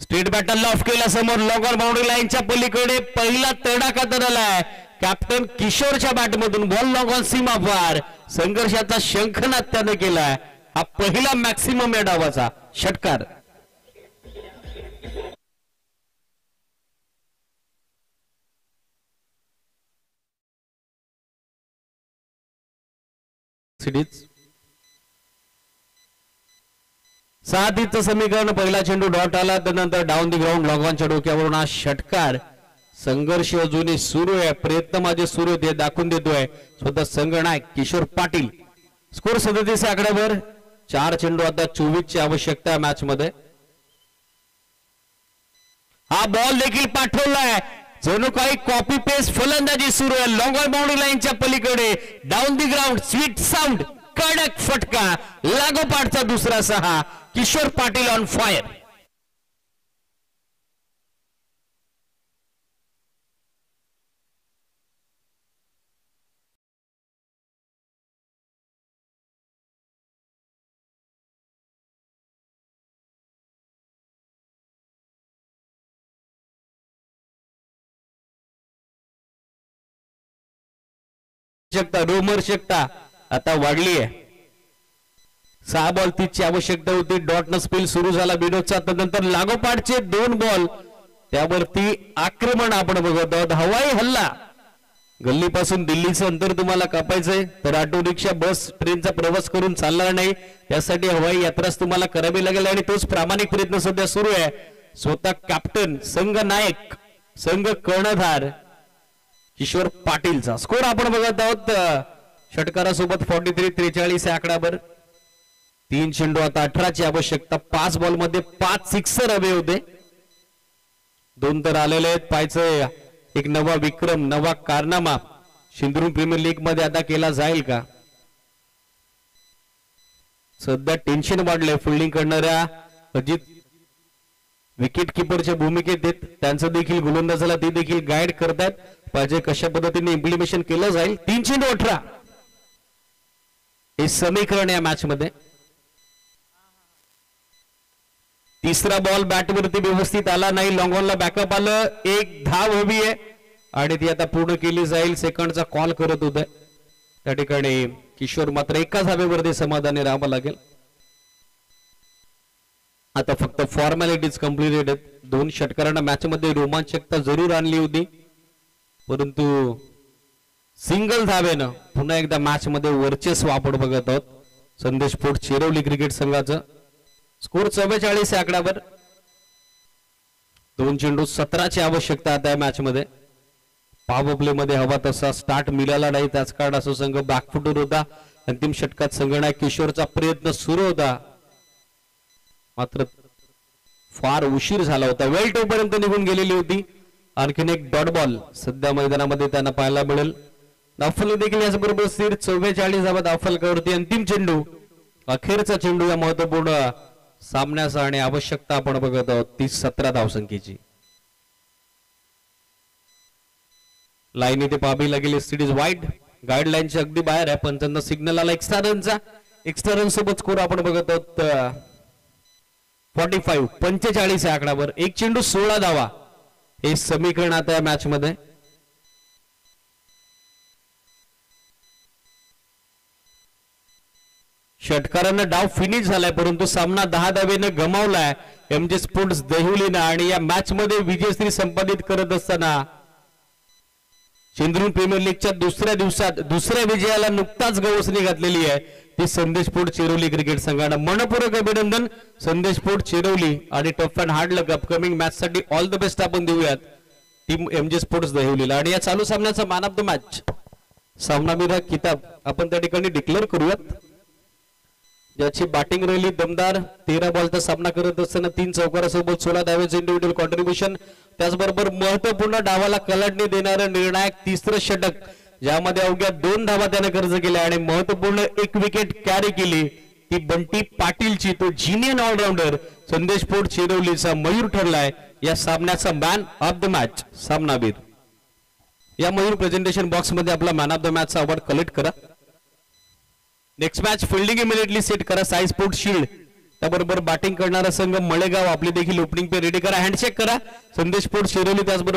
स्ट्रेट बॅटर लॉफ केला समोर लॉंगर बाउंड्री लाईनच्या पलीकडे पहिला तडाखा तर आलाय कॅप्टन किशोरच्या बॅटमधून. बॉल लॉंग ऑन सीमा पार. संघर्षाचा शंखनाद त्याने केलाय. हा पहिला मॅक्सिमम या डावाचा षटकार. सिडीज 6 समीकरण. पहिला चेंडू डॉट आला त्यानंतर डाऊन दी ग्राउंड लॉंगॉनच्या डोक्यावरून हा षटकार. संघर्ष अजूनही सुरू आहे. प्रयत्न माझे सुरू आहेत हे दाखवून देतोय स्वतः संघनायक किशोर पाटील. स्कोर 37 आकड्यावर. 4 चेंडू आता 24 ची आवश्यकता आहे मॅच मध्ये. हा बॉल देखील पाठवलाय जणू काही कॉपी पेस्ट फलंदाजी सुरू आहे. लॉंगर बाउंड्री लाईनच्या पलीकडे down the ground sweet sound कडक फटका, लागोपाठचा दुसरा 6. Kishor Patil on fire. रोमर शकता आता वाढली आहे. 6 बॉल 30 ची आवश्यकता होती. डॉट न स्पेल सुरू झाला बिनोदचा. त्यानंतर लागोपाठचे 2 बॉल त्यावरती आक्रमण आपण बघत आहोत. हवाई हल्ला. गल्लीपासून दिल्लीचं अंतर तुम्हाला कापायचंय तर ऑटो रिक्षा बस ट्रेनचा प्रवास करून चालणार नाही. त्यासाठी हवाई यात्राच तुम्हाला करावी लागेल आणि तोच प्रामाणिक प्रयत्न सध्या सुरू आहे. स्वतः कॅप्टन, संघ नायक, संघ कर्णधार किशोर पाटीलचा स्कोर आपण बघत आहोत. षटकारासोबत 43-43 आकडावर. 3 चेंडू आता 18 ची आवश्यकता. 5 बॉल मध्ये 5 सिक्सर हवे होते. 2 तर आलेले आहेत. पाहायचं एक नवा विक्रम, नवा कारनामा सिंधुदुर्ग प्रीमियर लीग मध्ये आता केला जाईल का. सध्या टेन्शन वाढलंय. फिल्डिंग करणाऱ्या अजित विकेट किपरच्या भूमिकेत आहेत. त्यांचं देखील गोलंदाजाला ते देखील गाईड करतात. पाहिजे कशा पद्धतीने इम्प्लिमेंटेशन केलं जाईल. 3 चेंडू 18 हे समीकरण या मॅच मध्ये. तिसरा बॉल बॅटवरती व्यवस्थित आला नाही. लॉंग ऑनला बॅकअप आलं. 1 धाव हवी आहे आणि ती आता पूर्ण केली जाईल. सेकंडचा कॉल करत होते त्या ठिकाणी किशोर मात्र 1 धावेवरती समाधानी राहावं लागेल. आता फक्त फॉर्मॅलिटीज कम्प्लिटेड आहेत. 2 षटकारांना मॅच मध्ये रोमांचकता जरूर आणली होती परंतु सिंगल धावेनं पुन्हा एकदा मॅच मध्ये वर्चस्व आपण बघत आहोत. संदेश पोट चिरवली क्रिकेट संघाचं. स्कोर 44 आकड्यावर. 2 चेंडू 17 ची आवश्यकता आता या मॅच मध्ये. पॉवर प्ले मध्ये हवा तसा स्टार्ट मिळाला नाही. त्याच कारणास्तव संघ बॅकफुटवर होता. अंतिम षटकात संघनायक किशोरचा प्रयत्न सुरू होता मात्र फार उशीर झाला होता. वेल टोपर्यंत निघून गेलेली होती. आणखीन एक डॉट बॉल सध्या मैदानामध्ये त्यांना पाहायला मिळेल. धावफलक देखील याचबरोबर स्थिर 44 धावा धावफलकावरती. अंतिम चेंडू, अखेरचा चेंडू या महत्वपूर्ण सामन्याचा आणि आवश्यकता आपण बघत आहोत 30-17 धावसंख्येची. लाईन इथे पाहावी लागेल. सिरीज वाईड गाईडलाईनच्या अगदी बाहेर आहे. पंचांना सिग्नल आला एक्स्ट्रा रनचा. एक्स्ट्रा रन सोबत स्कोर आपण बघत आहोत 45 आकड्यावर. 1 चेंडू 16 धावा हे समीकरण आता या मॅच मध्ये. षटकारांना डाव फिनिश झालाय परंतु सामना 10 धावेनं गमावलाय एमजे स्पोर्ट्स देहुलीनं. आणि या मॅच मध्ये विजयश्री संपादित करत असताना सिंधुदुर्ग प्रीमियर लीगच्या दुसऱ्या दिवसात दुसऱ्या विजयाला नुकताच गवसणी घातलेली आहे ती संदेश पोट चिरवली क्रिकेट संघानं. मनपूर्वक अभिनंदन संदेश पोट चिरवली आणि tough and hard luck upcoming match साठी ऑल द बेस्ट आपण देऊयात टीम एमजे स्पोर्ट्स देहुलीला. आणि या चालू सामन्याचा मॅन ऑफ द मॅच सामनावीर किताब आपण त्या ठिकाणी डिक्लेअर करूयात. ज्याची बॅटिंग राहिली दमदार. 13 बॉलचा सामना करत असताना 3 चौकारासोबत 16 धावेचे इंडिव्हिज्युअल कॉन्ट्रीब्युशन. त्याचबरोबर महत्वपूर्ण डावाला कलाटणी देणारं निर्णायक 3रं षटक ज्यामध्ये अवघ्या 2 धावा त्याने खर्च केल्या आणि महत्वपूर्ण 1 विकेट कॅरी केली ती बंटी पाटीलची. तो जिनियन ऑलराऊंडर संदेश पोट चिरवलीचा मयूर ठरलाय या सामन्याचा मॅन ऑफ द मॅच सामनावीर. या मयूर प्रेझेंटेशन बॉक्स मध्ये आपला मॅन ऑफ द मॅच चा अवॉर्ड कलेक्ट करा. Next match fielding immediately set करा. साई स्पोर्ट शील्ड त्याबरोबर बॅटिंग करणारा संघ मळेगाव आपली देखील ओपनिंग पे रेडी करा. हँडशेक करा संदेश पोट चिरवली. त्याचबरोबर